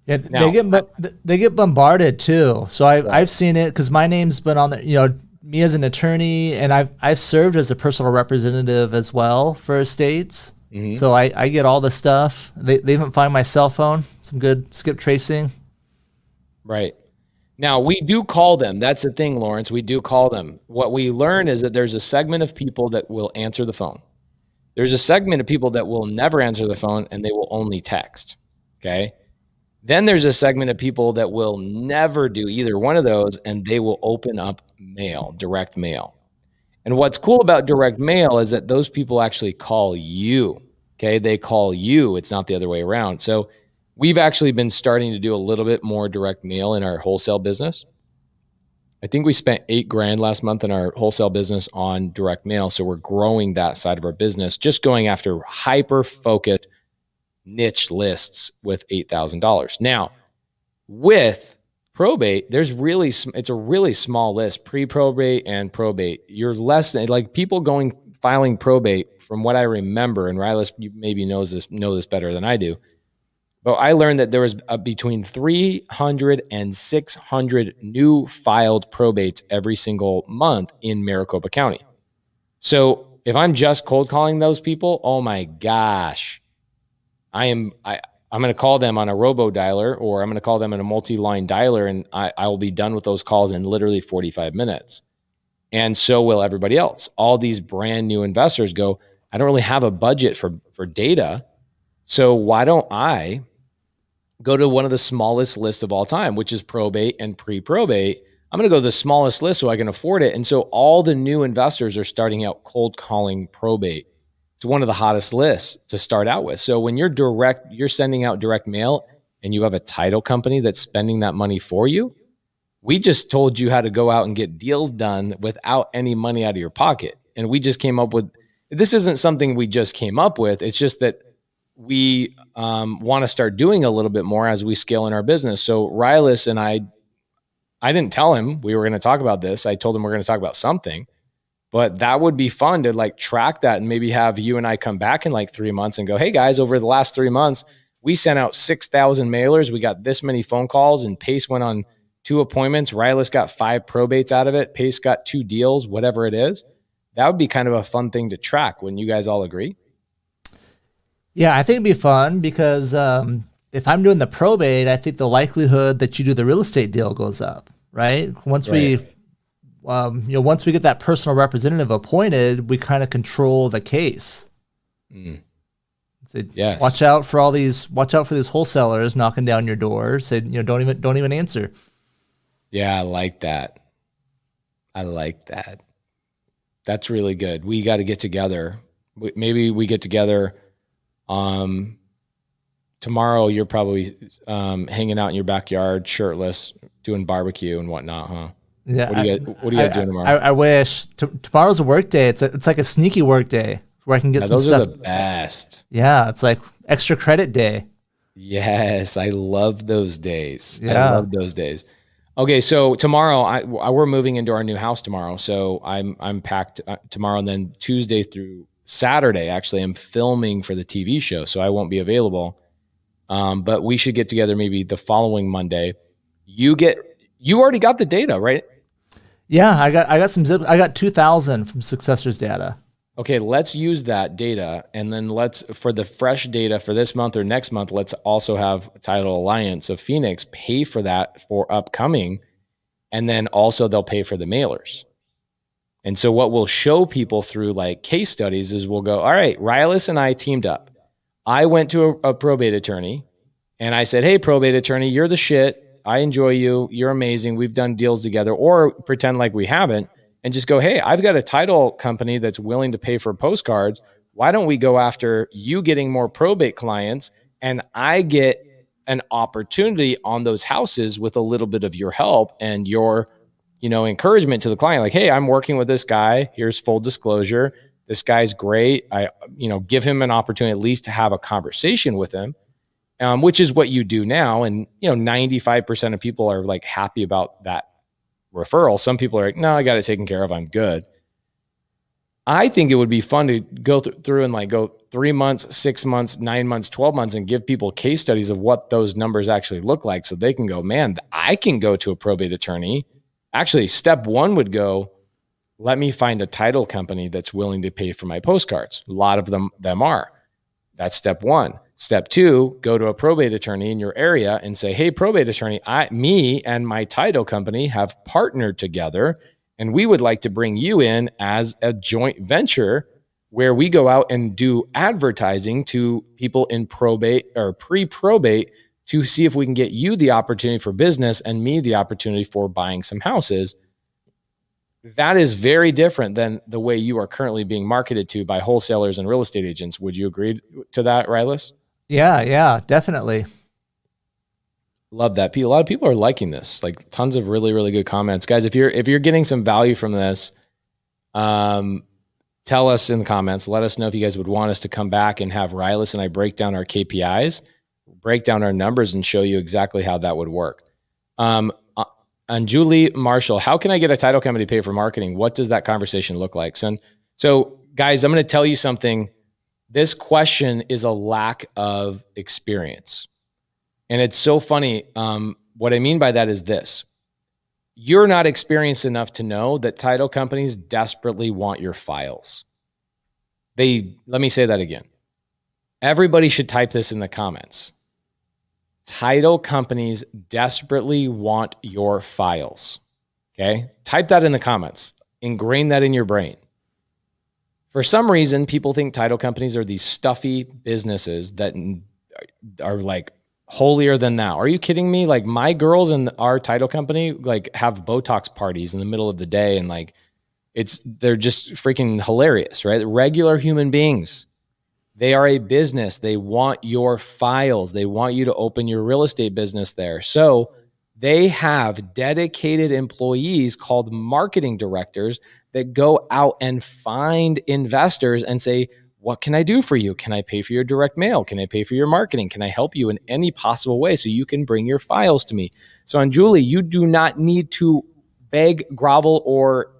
Yeah, now, they get bombarded too. So I've seen it, because my name's been on there. You know, me as an attorney, and I've served as a personal representative as well for estates. Mm-hmm. So I get all the stuff. They even find my cell phone. Some good skip tracing. Right. Now, we do call them. That's the thing, Lawrence. We do call them. What we learn is that there's a segment of people that will answer the phone. There's a segment of people that will never answer the phone, and they will only text. Okay. Then there's a segment of people that will never do either one of those, and they will open up mail, direct mail. And what's cool about direct mail is that those people actually call you. Okay. They call you. It's not the other way around. So we've actually been starting to do a little bit more direct mail in our wholesale business. I think we spent $8,000 last month in our wholesale business on direct mail. So we're growing that side of our business, just going after hyper-focused niche lists with $8,000. Now, with probate, it's a really small list, pre-probate and probate. You're less than, like, people filing probate, from what I remember, and Rilus, you maybe know this better than I do. But I learned that there was between 300 and 600 new filed probates every single month in Maricopa County. So if I'm just cold calling those people, oh my gosh, I'm going to call them on a robo dialer, or I'm going to call them in a multi-line dialer, and I will be done with those calls in literally 45 minutes. And so will everybody else. All these brand new investors go, I don't really have a budget for data. So why don't I go to one of the smallest lists of all time, which is probate and pre-probate? I'm going to go to the smallest list so I can afford it. And so all the new investors are starting out cold calling probate. It's one of the hottest lists to start out with. So when you're sending out direct mail and you have a title company that's spending that money for you, we just told you how to go out and get deals done without any money out of your pocket. And we just came up with, this isn't something we just came up with. It's just that we want to start doing a little bit more as we scale in our business. So Rilus and I didn't tell him we were going to talk about this. I told him we're going to talk about something, but that would be fun to like track that and maybe have you and I come back in like 3 months and go, hey guys, over the last 3 months, we sent out 6,000 mailers. We got this many phone calls, and Pace went on 2 appointments. Rilus got 5 probates out of it. Pace got 2 deals, whatever it is. That would be kind of a fun thing to track. Wouldn't you guys all agree? Yeah, I think it'd be fun because if I'm doing the probate, I think the likelihood that you do the real estate deal goes up, right? Once we get that personal representative appointed, we kind of control the case. So yes. Watch out for these wholesalers knocking down your door. Say, don't even answer. Yeah, I like that. I like that. That's really good. We got to get together. Maybe we get together. Tomorrow you're probably hanging out in your backyard, shirtless, doing barbecue and whatnot, huh? Yeah. What are you guys doing tomorrow? I wish. Tomorrow's a work day. It's like a sneaky work day where I can get some those stuff. Those are the best. Yeah, it's like extra credit day. Yes, I love those days. Yeah. I love those days. Okay, so tomorrow we're moving into our new house tomorrow. So I'm packed tomorrow, and then Tuesday through Saturday, actually, I'm filming for the TV show, so I won't be available. But we should get together maybe the following Monday. You already got the data, right? Yeah, I got some zip. I got 2,000 from Successors data. Okay, let's use that data, and then for the fresh data for this month or next month, let's also have Title Alliance of Phoenix pay for that for upcoming, and then also they'll pay for the mailers. And so what we'll show people through like case studies is we'll go, all right, Rilus and I teamed up. I went to a probate attorney and I said, hey, probate attorney, you're the shit. I enjoy you. You're amazing. We've done deals together, or pretend like we haven't and just go, hey, I've got a title company that's willing to pay for postcards. Why don't we go after you getting more probate clients, and I get an opportunity on those houses with a little bit of your help and your encouragement to the client. Like, hey, I'm working with this guy. Here's full disclosure. This guy's great. I, give him an opportunity at least to have a conversation with him, which is what you do now. And, 95% of people are like happy about that referral. Some people are like, no, I got it taken care of. I'm good. I think it would be fun to go through and like go 3 months, 6 months, 9 months, 12 months and give people case studies of what those numbers actually look like. So they can go, man, I can go to a probate attorney. Actually, step one would go, let me find a title company that's willing to pay for my postcards. A lot of them are. That's step one. Step two, go to a probate attorney in your area and say, hey, probate attorney, me and my title company have partnered together, and we would like to bring you in as a joint venture where we go out and do advertising to people in probate or pre-probate to see if we can get you the opportunity for business and me the opportunity for buying some houses. That is very different than the way you are currently being marketed to by wholesalers and real estate agents. Would you agree to that, Rilus? Yeah, definitely. Love that. A lot of people are liking this. Like tons of really, really good comments, guys. If you're getting some value from this, tell us in the comments. Let us know if you guys would want us to come back and have Rilus and I break down our KPIs, break down our numbers, and show you exactly how that would work. And Julie Marshall, how can I get a title company to pay for marketing? What does that conversation look like? So guys, I'm going to tell you something. This question is a lack of experience. And it's so funny. What I mean by that is this. You're not experienced enough to know that title companies desperately want your files. Let me say that again. Everybody should type this in the comments. Title companies desperately want your files. Okay? Type that in the comments. Ingrain that in your brain. For some reason, people think title companies are these stuffy businesses that are like holier than thou. Are you kidding me? Like my girls in our title company like have Botox parties in the middle of the day, and like they're just freaking hilarious, right? Regular human beings. They are a business. They want your files. They want you to open your real estate business there. So they have dedicated employees called marketing directors that go out and find investors and say, what can I do for you? Can I pay for your direct mail? Can I pay for your marketing? Can I help you in any possible way so you can bring your files to me? So on Julie, you do not need to beg, grovel, or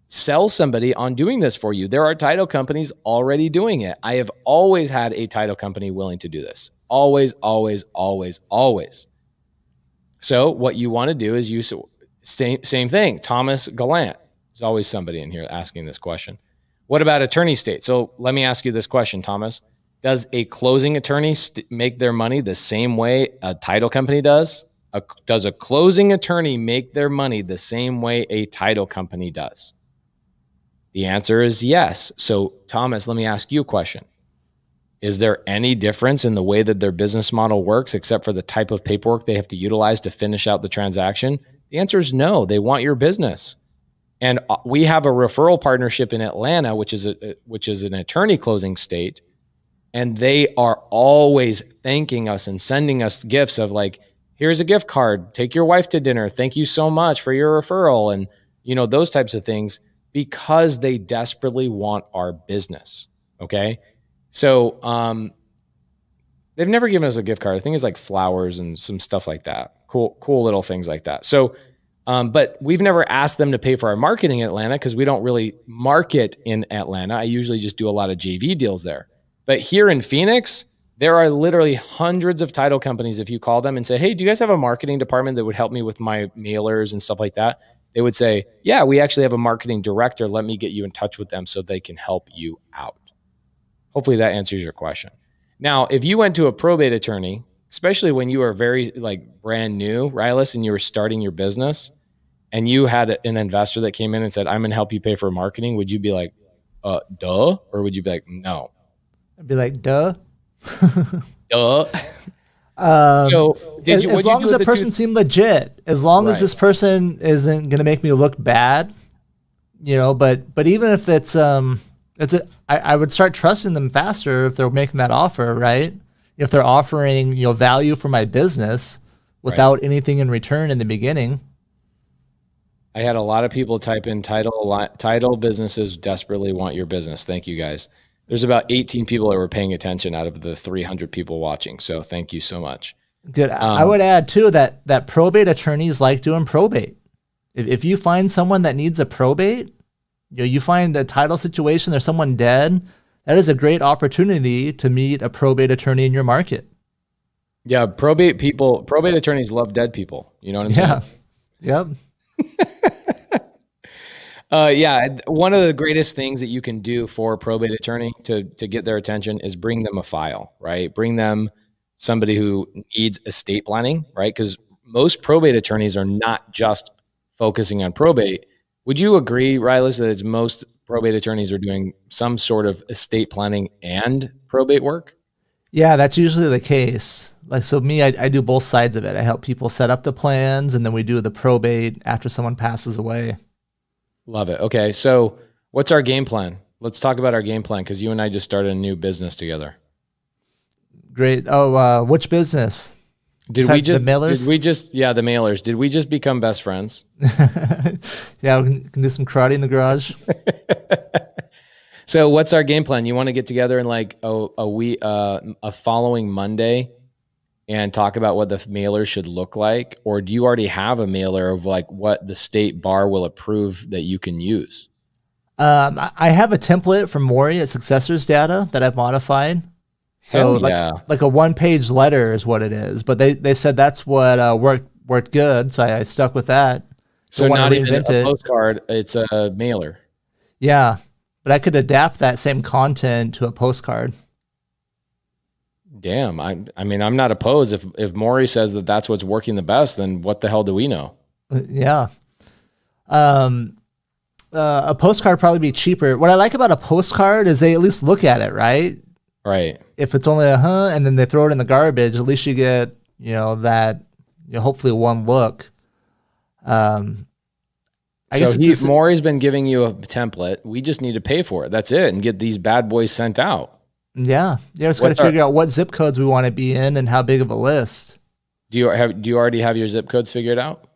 sell somebody on doing this for you. There are title companies already doing it. I have always had a title company willing to do this. Always, always, always, always. So what you want to do is use same thing. Thomas Gallant. There's always somebody in here asking this question. What about attorney state? So let me ask you this question, Thomas. Does a closing attorney make their money the same way a title company does? Does a closing attorney make their money the same way a title company does? The answer is yes. So Thomas, let me ask you a question. Is there any difference in the way that their business model works except for the type of paperwork they have to utilize to finish out the transaction? The answer is no. They want your business. And we have a referral partnership in Atlanta, which is an attorney closing state. And they are always thanking us and sending us gifts of like, here's a gift card, take your wife to dinner. Thank you so much for your referral. And, you know, those types of things, because they desperately want our business. Okay. So, they've never given us a gift card. I think it's like flowers and some stuff like that. Cool little things like that. So, but we've never asked them to pay for our marketing in Atlanta because we don't really market in Atlanta. I usually just do a lot of JV deals there. But here in Phoenix, there are literally hundreds of title companies. If you call them and say, hey, do you guys have a marketing department that would help me with my mailers and stuff like that? They would say, yeah, we actually have a marketing director. Let me get you in touch with them so they can help you out. Hopefully that answers your question. Now, if you went to a probate attorney, especially when you are very like brand new, Rilus, and you were starting your business and you had an investor that came in and said, I'm going to help you pay for marketing, would you be like, duh? Or would you be like, no? I'd be like, duh. Duh. So as long as the person seemed legit, as long as this person isn't going to make me look bad, you know, but even if I would start trusting them faster if they're making that offer, right? If they're offering, you know, value for my business without anything in return in the beginning. I had a lot of people type in title businesses desperately want your business. Thank you guys. There's about 18 people that were paying attention out of the 300 people watching. So thank you so much. Good. I would add too that probate attorneys like doing probate. If you find someone that needs a probate, you know, you find a title situation, there's someone dead, that is a great opportunity to meet a probate attorney in your market. Yeah, probate attorneys love dead people. You know what I'm saying? Yep. Yeah, one of the greatest things that you can do for a probate attorney to get their attention is bring them a file, right? Bring them somebody who needs estate planning, right? Because most probate attorneys are not just focusing on probate. Would you agree, Rilus, that most probate attorneys are doing some sort of estate planning and probate work? Yeah, that's usually the case. Like, so me, I do both sides of it. I help people set up the plans, and then we do the probate after someone passes away. Love it. Okay, so what's our game plan? Let's talk about our game plan because you and I just started a new business together. Great. Oh, which business? The mailers? Yeah, the mailers. Did we just become best friends? Yeah, we can do some karate in the garage. So what's our game plan? You want to get together in like a following Monday and talk about what the mailer should look like? Or do you already have a mailer of like what the state bar will approve that you can use? I have a template from Maury at Successors Data that I've modified. So like a one-page letter is what it is. But they said that's what worked good, so I stuck with that. So not even a postcard, it's a mailer. Yeah, but I could adapt that same content to a postcard. Damn, I mean, I'm not opposed. If Maury says that that's what's working the best, then what the hell do we know? Yeah. A postcard probably be cheaper. What I like about a postcard is they at least look at it, right? Right. If it's only and then they throw it in the garbage, at least you get, you know, that, you know, hopefully one look. Maury's been giving you a template. We just need to pay for it. That's it, and get these bad boys sent out. Yeah. Yeah, just got to figure out what zip codes we want to be in and how big of a list. Do you already have your zip codes figured out?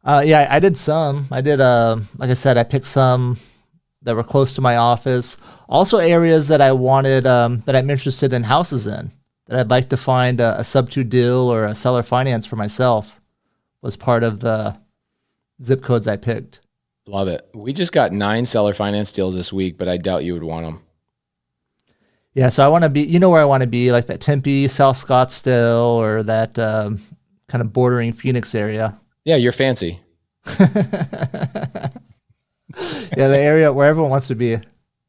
Yeah, I did some. I did like I said, I picked some that were close to my office. Also areas that I wanted, that I'm interested in houses in, that I'd like to find a sub-2 deal or a seller finance for myself, was part of the zip codes I picked. Love it. We just got 9 seller finance deals this week, but I doubt you would want them. Yeah, so I want to be, you know where I want to be, like that Tempe, South Scottsdale, or that kind of bordering Phoenix area. Yeah, you're fancy. Yeah, the area where everyone wants to be.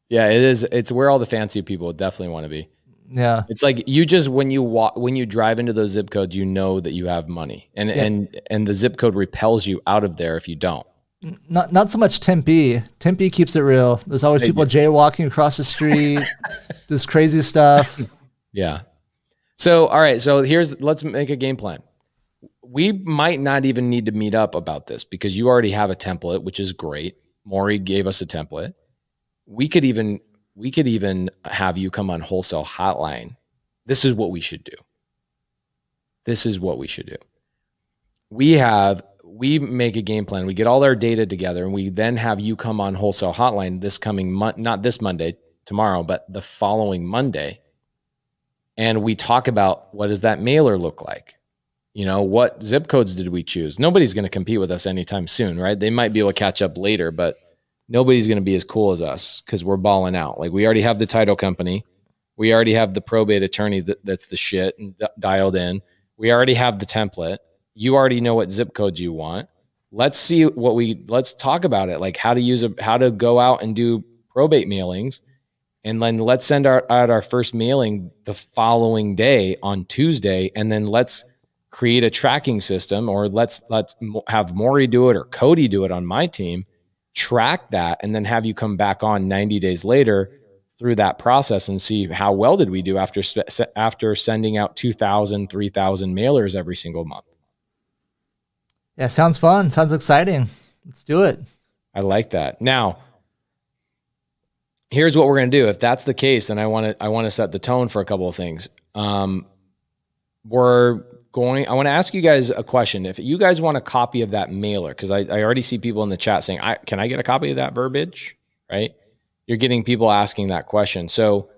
Yeah, it is. It's where all the fancy people definitely want to be. Yeah. It's like you just, when you drive into those zip codes, you know that you have money, and the zip code repels you out of there if you don't. Not so much Tempe. Tempe keeps it real. There's always people jaywalking across the street, this crazy stuff. Yeah. So, all right. So let's make a game plan. We might not even need to meet up about this because you already have a template, which is great. Maury gave us a template. We could even have you come on Wholesale Hotline. This is what we should do. This is what we should do. We make a game plan. We get all our data together, and we then have you come on Wholesale Hotline this coming month, not this Monday, tomorrow, but the following Monday. And we talk about, what does that mailer look like? You know, what zip codes did we choose? Nobody's going to compete with us anytime soon, right? They might be able to catch up later, but nobody's going to be as cool as us because we're balling out. Like, we already have the title company. We already have the probate attorney that's the shit and dialed in. We already have the template. You already know what zip codes you want. Let's talk about it. Like how to go out and do probate mailings. And then let's send out our first mailing the following day on Tuesday. And then let's create a tracking system, or let's have Maury do it or Cody do it on my team, track that, and then have you come back on 90 days later through that process and see how well did we do after sending out 2,000, 3,000 mailers every single month. Yeah, sounds fun. Sounds exciting. Let's do it. I like that. Now, here's what we're going to do. If that's the case, then I want to set the tone for a couple of things. I want to ask you guys a question. If you guys want a copy of that mailer, because I already see people in the chat saying, can I get a copy of that verbiage? Right? You're getting people asking that question. So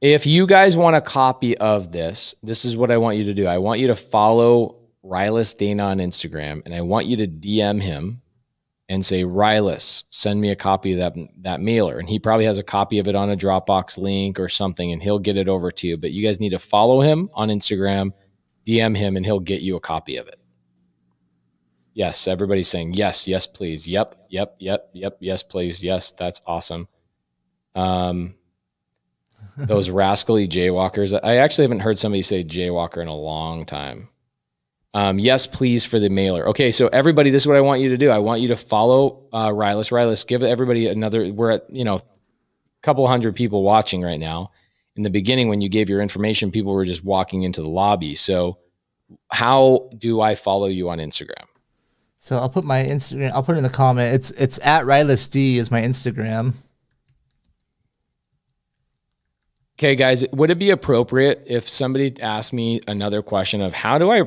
if you guys want a copy of this is what I want you to do. I want you to follow Rilus Dana on Instagram, and I want you to DM him and say, Rilus, send me a copy of that mailer. And he probably has a copy of it on a Dropbox link or something, and he'll get it over to you. But you guys need to follow him on Instagram, DM him, and he'll get you a copy of it. Yes, everybody's saying yes, yes, please. Yep, yes, please. Yes, that's awesome. Those rascally jaywalkers. I actually haven't heard somebody say jaywalker in a long time. Yes, please, for the mailer. Okay, so everybody, this is what I want you to do. I want you to follow Rilus. Rilus, give everybody another. We're at, a couple hundred people watching right now. In the beginning, when you gave your information, people were just walking into the lobby. So how do I follow you on Instagram? So I'll put my Instagram, I'll put it in the comment. It's at Rilus D is my Instagram. Okay, guys, would it be appropriate if somebody asked me another question of how do I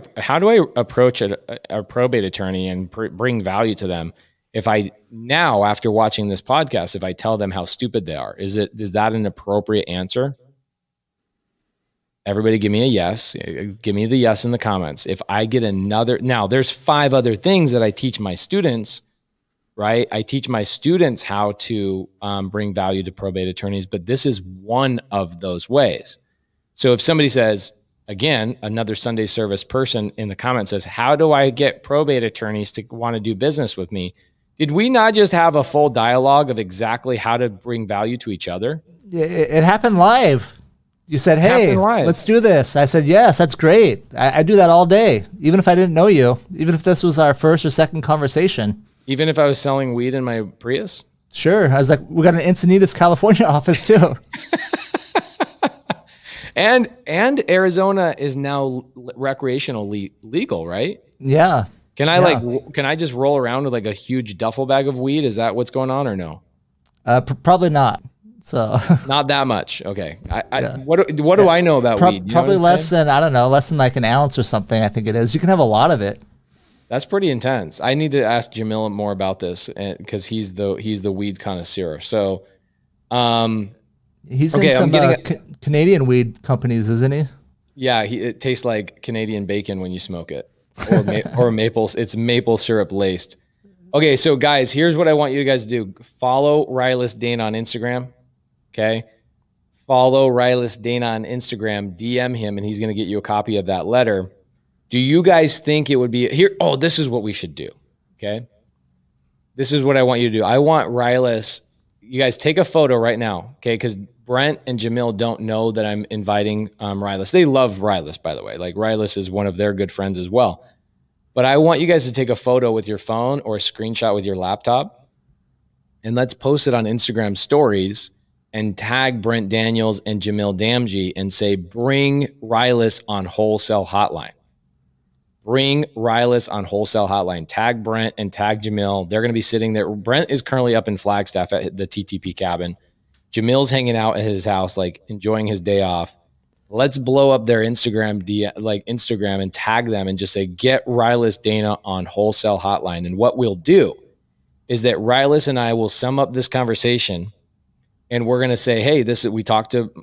approach a probate attorney and bring value to them? If I now, after watching this podcast, if I tell them how stupid they are, is that an appropriate answer? Everybody give me a yes. Give me the yes in the comments. If I get another, now there's 5 other things that I teach my students, right? I teach my students how to bring value to probate attorneys, but this is one of those ways. So if somebody says, again, another Sunday service person in the comments says, how do I get probate attorneys to want to do business with me? Did we not just have a full dialogue of exactly how to bring value to each other? It happened live. You said, hey, let's do this. I said, yes, that's great. I do that all day, even if I didn't know you, even if this was our first or second conversation. Even if I was selling weed in my Prius? Sure. I was like, we got an Encinitas, California office too. and Arizona is now recreational legal, right? Yeah. Can I just roll around with like a huge duffel bag of weed? Is that what's going on or no? Probably not. So not that much. Okay. What do I know about weed? Probably less than, I don't know, less than like an ounce or something. I think it is. You can have a lot of it. That's pretty intense. I need to ask Jamil more about this because he's the weed connoisseur. So, He's in okay, I'm some getting Canadian weed companies, isn't he? yeah. It tastes like Canadian bacon when you smoke it, or maple. It's maple syrup laced. Okay, so guys, here's what I want you guys to do. Follow Rilus Dana on Instagram. Okay, follow Rilus Dana on Instagram. DM him, and he's going to get you a copy of that letter. Do you guys think it would be here? Oh, this is what we should do. Okay. This is what I want you to do. I want Rilus, you guys take a photo right now. Okay. Cause Brent and Jamil don't know that I'm inviting Rilus. They love Rilus, by the way. Like Rilus is one of their good friends as well. But I want you guys to take a photo with your phone or a screenshot with your laptop, and let's post it on Instagram stories and tag Brent Daniels and Jamil Damji and say, bring Rilus on Wholesale Hotline. Bring Rilus on Wholesale Hotline. Tag Brent and tag Jamil. They're going to be sitting there. Brent is currently up in Flagstaff at the TTP cabin. Jamil's hanging out at his house, like enjoying his day off. Let's blow up their Instagram and tag them and just say, get Rilus Dana on Wholesale Hotline. And what we'll do is that Rilus and I will sum up this conversation, and we're going to say, hey, we talked to,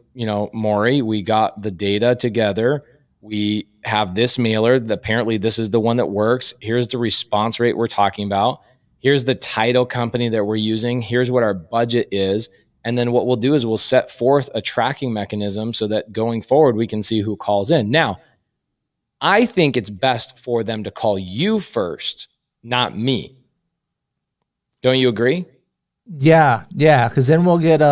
Maury. We got the data together. We have this mailer. Apparently this is the one that works. Here's the response rate we're talking about. Here's the title company that we're using. Here's what our budget is. And then what we'll do is we'll set forth a tracking mechanism so that going forward, we can see who calls in. Now, I think it's best for them to call you first, not me. Don't you agree? Yeah. Yeah. Cause then we'll get,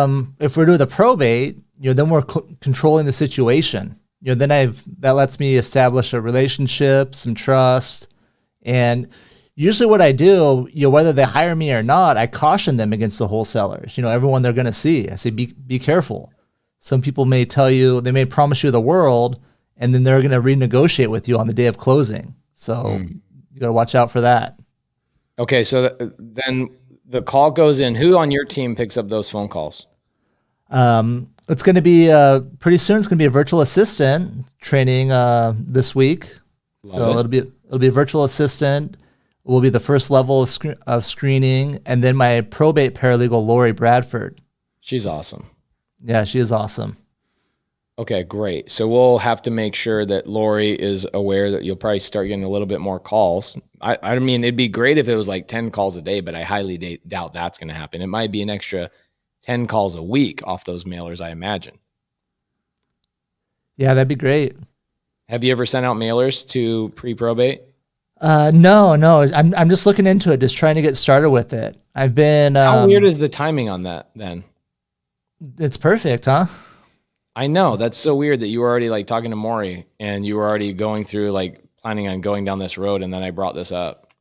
if we're doing the probate, then we're controlling the situation. Then that lets me establish a relationship, some trust. And usually what I do, whether they hire me or not, I caution them against the wholesalers, everyone they're going to see. I say, be careful. Some people may they may promise you the world, and then they're going to renegotiate with you on the day of closing. So you got to watch out for that. Okay. So then the call goes in. Who on your team picks up those phone calls? It's going to be pretty soon. It's going to be a virtual assistant training this week. It'll be a virtual assistant. Will be the first level of screening, and then my probate paralegal Lori Bradford. She's awesome. Yeah, she is awesome. Okay, great. So we'll have to make sure that Lori is aware that you'll probably start getting a little bit more calls. I mean, it'd be great if it was like 10 calls a day, but I highly doubt that's going to happen. It might be an extra 10 calls a week off those mailers, I imagine. Yeah, that'd be great. Have you ever sent out mailers to pre-probate? No. I'm just looking into it, just trying to get started with it. I've been. How weird is the timing on that then? It's perfect, huh? I know. That's so weird that you were already like talking to Maury and you were already going through like planning on going down this road, and then I brought this up.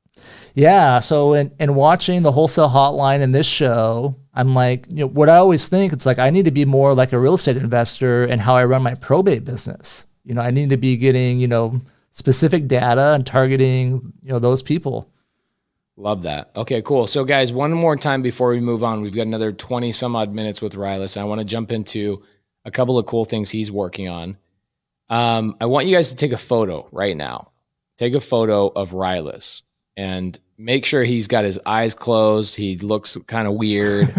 Yeah. So in watching the Wholesale Hotline in this show, I'm like, what I always think, it's like I need to be more like a real estate investor in how I run my probate business. I need to be getting, specific data and targeting, those people. Love that. Okay, cool. So guys, one more time before we move on, we've got another 20 some odd minutes with Rilus. I want to jump into a couple of cool things he's working on. I want you guys to take a photo right now. Take a photo of Rilus and make sure he's got his eyes closed. He looks kind of weird.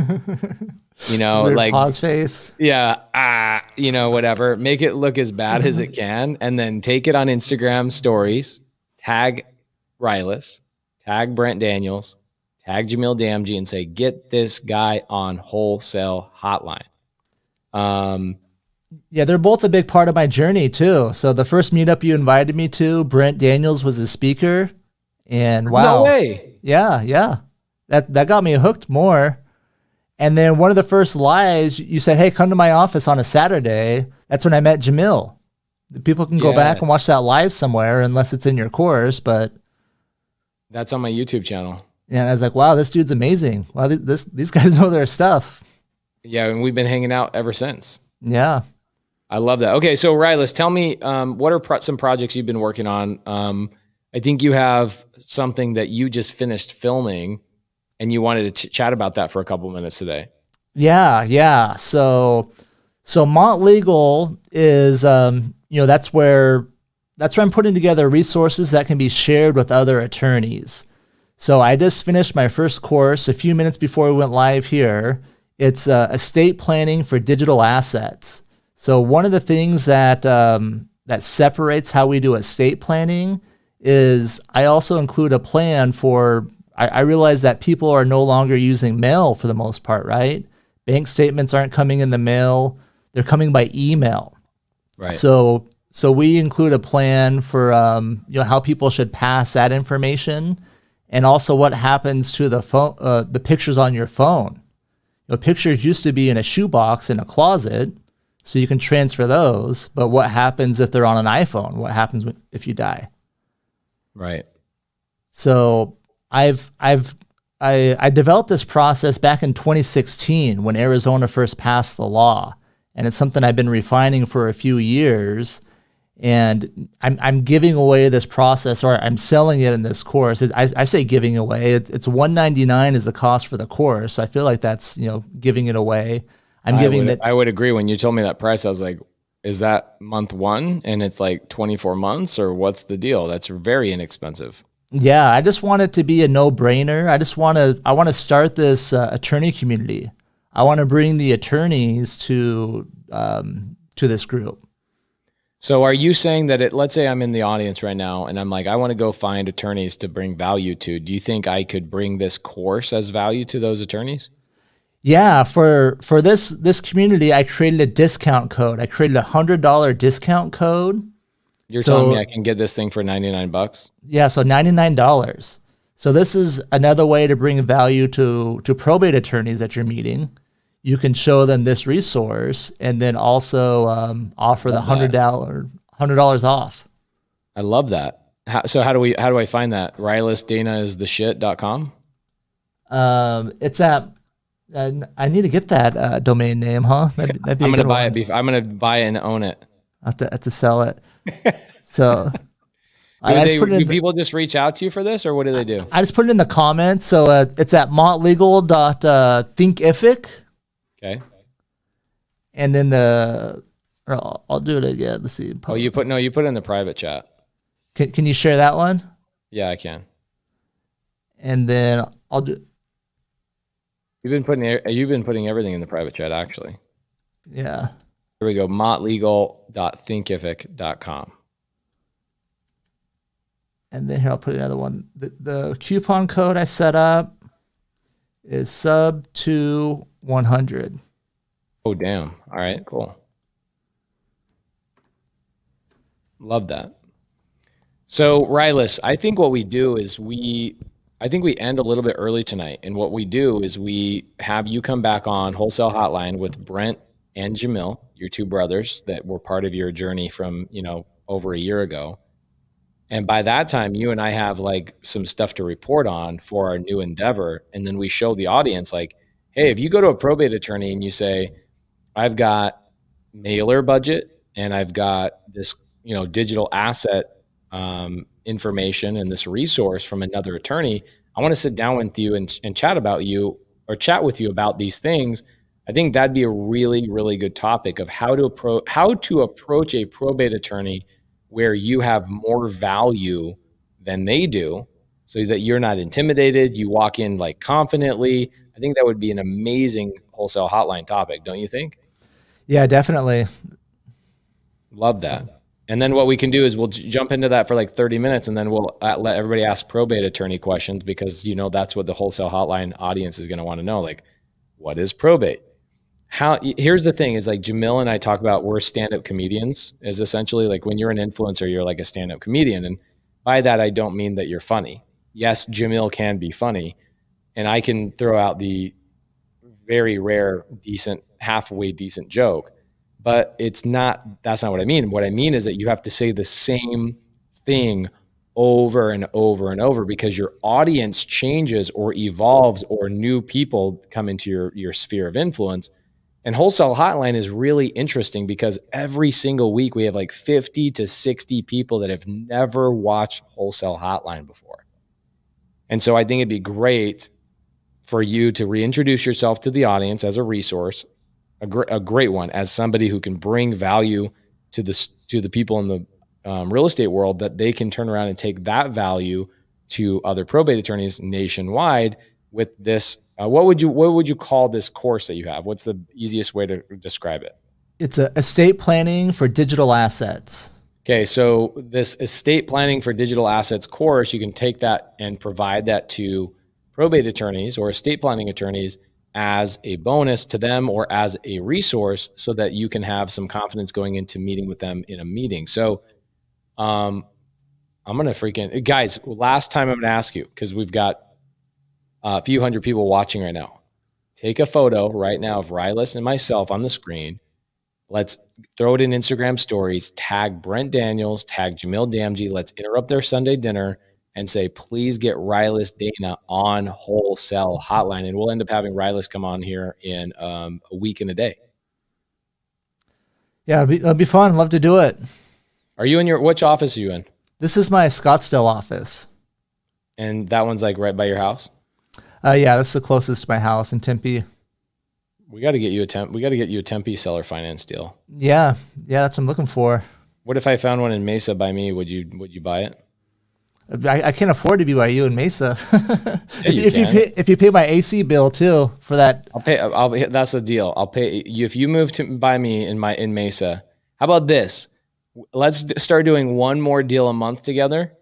Weird like pause face. Yeah. Whatever. Make it look as bad as it can. And then take it on Instagram stories, tag Rilus, tag Brent Daniels, tag Jamil Damji, and say, get this guy on Wholesale Hotline. Yeah, they're both a big part of my journey too. So the first meetup you invited me to, Brent Daniels was a speaker, and wow. No way. Yeah. That got me hooked more. And then one of the first lives, you said, hey, come to my office on a Saturday. That's when I met Jamil. People can go back and watch that live somewhere unless it's in your course, but that's on my YouTube channel. Yeah, and I was like, wow, this dude's amazing. Wow, these guys know their stuff. Yeah, and we've been hanging out ever since. Yeah. I love that. Okay, so Rilus, tell me, what are some projects you've been working on? I think you have something that you just finished filming, and you wanted to chat about that for a couple minutes today. Yeah. So Mont Legal is, that's where that's where I'm putting together resources that can be shared with other attorneys. So I just finished my first course a few minutes before we went live here. It's estate planning for digital assets. So one of the things that that separates how we do estate planning is I also include a plan for, I realize that people are no longer using mail for the most part, right? Bank statements aren't coming in the mail. They're coming by email. Right. So we include a plan for how people should pass that information, and also what happens to the phone, the pictures on your phone. Pictures used to be in a shoebox in a closet, so you can transfer those. But what happens if they're on an iPhone? What happens if you die? Right. So I developed this process back in 2016 when Arizona first passed the law, and it's something I've been refining for a few years. And I'm giving away this process, or I'm selling it in this course. I say giving away. It's $199 is the cost for the course. I feel like that's giving it away. I would agree. When you told me that price, I was like, is that month one and it's like 24 months, or what's the deal? That's very inexpensive. Yeah, I just want it to be a no-brainer. I want to start this attorney community. I want to bring the attorneys to this group. So are you saying that let's say I'm in the audience right now and I'm like, I want to go find attorneys to bring value to. Do you think I could bring this course as value to those attorneys? Yeah, for this community, I created a discount code. I created a $100 discount code. You're telling me I can get this thing for $99? Yeah, so $99. So this is another way to bring value to probate attorneys that you're meeting. You can show them this resource and then also offer the $100 off. I love that. So how do I find that? RilusDanaIsTheShit.com? It's at, I need to get that domain name, huh? That'd be I'm going to buy it. I'm going to buy it and own it. I have to sell it. So do people just reach out to you for this, or what do they do? I just put it in the comments. So it's at montlegal.thinkific. Okay. And then I'll do it again. Let's see. Oh, you put it in the private chat. Can you share that one? Yeah, I can. And then I'll do. You've been putting everything in the private chat, actually. Yeah. Here we go. montlegal.thinkific.com. And then here I'll put another one. The coupon code I set up is sub to 100. Oh, damn. All right, cool. Love that. So, Rilus, I think what we do is we end a little bit early tonight. And what we do is we have you come back on Wholesale Hotline with Brent and Jamil, your two brothers that were part of your journey from, over a year ago. And by that time, you and I have like some stuff to report on for our new endeavor. And then we show the audience like, hey, if you go to a probate attorney and you say, I've got mailer budget and I've got this, digital asset information and this resource from another attorney, I want to sit down with you and chat with you about these things. I think that'd be a really, really good topic of how to approach a probate attorney where you have more value than they do, so that you're not intimidated. You walk in like confidently. I think that would be an amazing Wholesale Hotline topic, don't you think? Yeah, definitely. Love that. And then what we can do is we'll jump into that for like 30 minutes, and then we'll let everybody ask probate attorney questions, because that's what the Wholesale Hotline audience is going to want to know. Like, what is probate? Here's the thing is like Jamil and I talk about, we're stand-up comedians, is essentially like when you're an influencer, you're like a stand-up comedian. And by that, I don't mean that you're funny. Yes, Jamil can be funny, and I can throw out the very rare, halfway decent joke, but that's not what I mean. What I mean is that you have to say the same thing over and over and over, because your audience changes or evolves, or new people come into your sphere of influence. And Wholesale Hotline is really interesting because every single week we have like 50 to 60 people that have never watched Wholesale Hotline before. And so I think it'd be great for you to reintroduce yourself to the audience as a resource, a great one, as somebody who can bring value to the people in real estate world that they can turn around and take that value to other probate attorneys nationwide with this. What would you call this course that you have? What's the easiest way to describe it? It's a estate planning for digital assets. Okay, so this estate planning for digital assets course, you can take that and provide that to probate attorneys or estate planning attorneys as a bonus to them or as a resource so that you can have some confidence going into meeting with them in a meeting. So I'm going to freaking, guys, last time I'm going to ask you, because we've got a few hundred people watching right now. Take a photo right now of Rilus and myself on the screen. Let's throw it in Instagram stories, tag Brent Daniels, tag Jamil Damji. Let's interrupt their Sunday dinner and say, please get Rilus Dana on Wholesale Hotline. And we'll end up having Rilus come on here in a week and a day. Yeah, it'll be fun. Love to do it. Are you in which office are you in? This is my Scottsdale office. And that one's like right by your house? Yeah, that's the closest to my house in Tempe. We got to get you a Tempe seller finance deal. Yeah, that's what I'm looking for. What if I found one in Mesa by me? Would you buy it? I can't afford to be by you in Mesa. Yeah, if you pay my AC bill too for that, I'll pay. That's the deal. I'll pay you if you move to by me in Mesa. How about this? Let's start doing one more deal a month together.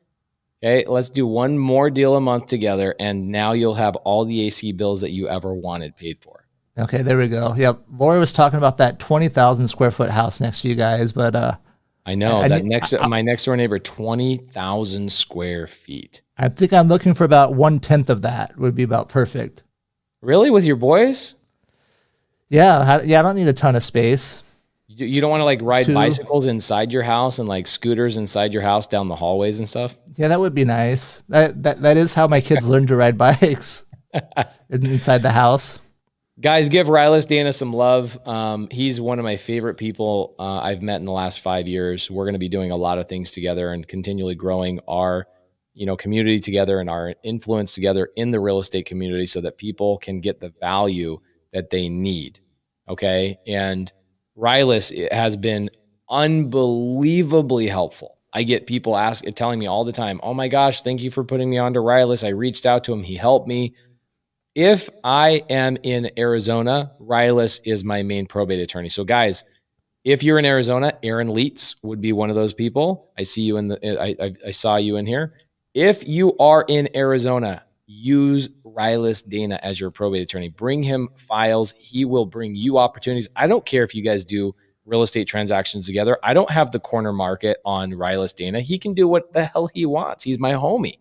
Okay, let's do one more deal a month together, and now you'll have all the AC bills that you ever wanted paid for. Okay, there we go. Yep, Lori was talking about that 20,000 square foot house next to you guys, but I know my next door neighbor, 20,000 square feet. I think I'm looking for about 1/10 of that would be about perfect. Really, with your boys? Yeah, I don't need a ton of space. You don't want to like ride bicycles inside your house and like scooters inside your house down the hallways and stuff? Yeah, that would be nice. That is how my kids learn to ride bikes inside the house. Guys, give Rilus Dana some love. He's one of my favorite people I've met in the last 5 years. We're going to be doing a lot of things together and continually growing our, community together and our influence together in the real estate community so that people can get the value that they need. Okay. And Rilus has been unbelievably helpful. I get people telling me all the time, oh my gosh, thank you for putting me on to Rilus. I reached out to him. He helped me. If I am in Arizona, Rilus is my main probate attorney. So guys, if you're in Arizona, Aaron Leitz would be one of those people. I see you I saw you in here. If you are in Arizona, use Rilus Dana as your probate attorney. Bring him files. He will bring you opportunities. I don't care if you guys do real estate transactions together. I don't have the corner market on Rilus Dana. He can do what the hell he wants. He's my homie.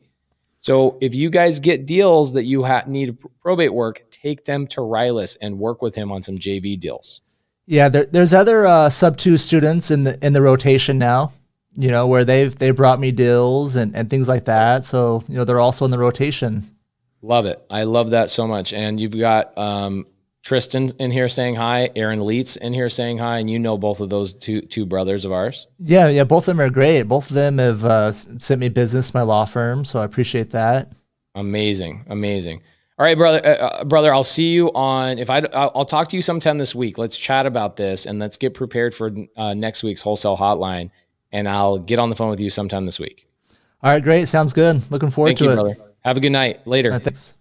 So if you guys get deals that you need probate work, take them to Rilus and work with him on some JV deals. Yeah, there's other sub-2 students in the rotation now, where they brought me deals and things like that. So, they're also in the rotation. Love it. I love that so much. And you've got Tristan in here saying hi, Aaron Leitz in here saying hi, and both of those two brothers of ours. Yeah, both of them are great. Both of them have sent me business, my law firm, so I appreciate that. Amazing. All right, brother, I'll see you on. I'll talk to you sometime this week. Let's chat about this and let's get prepared for next week's Wholesale Hotline. And I'll get on the phone with you sometime this week. All right, great. Sounds good. Looking forward to it. Thank you, brother. Have a good night. Later. Thanks.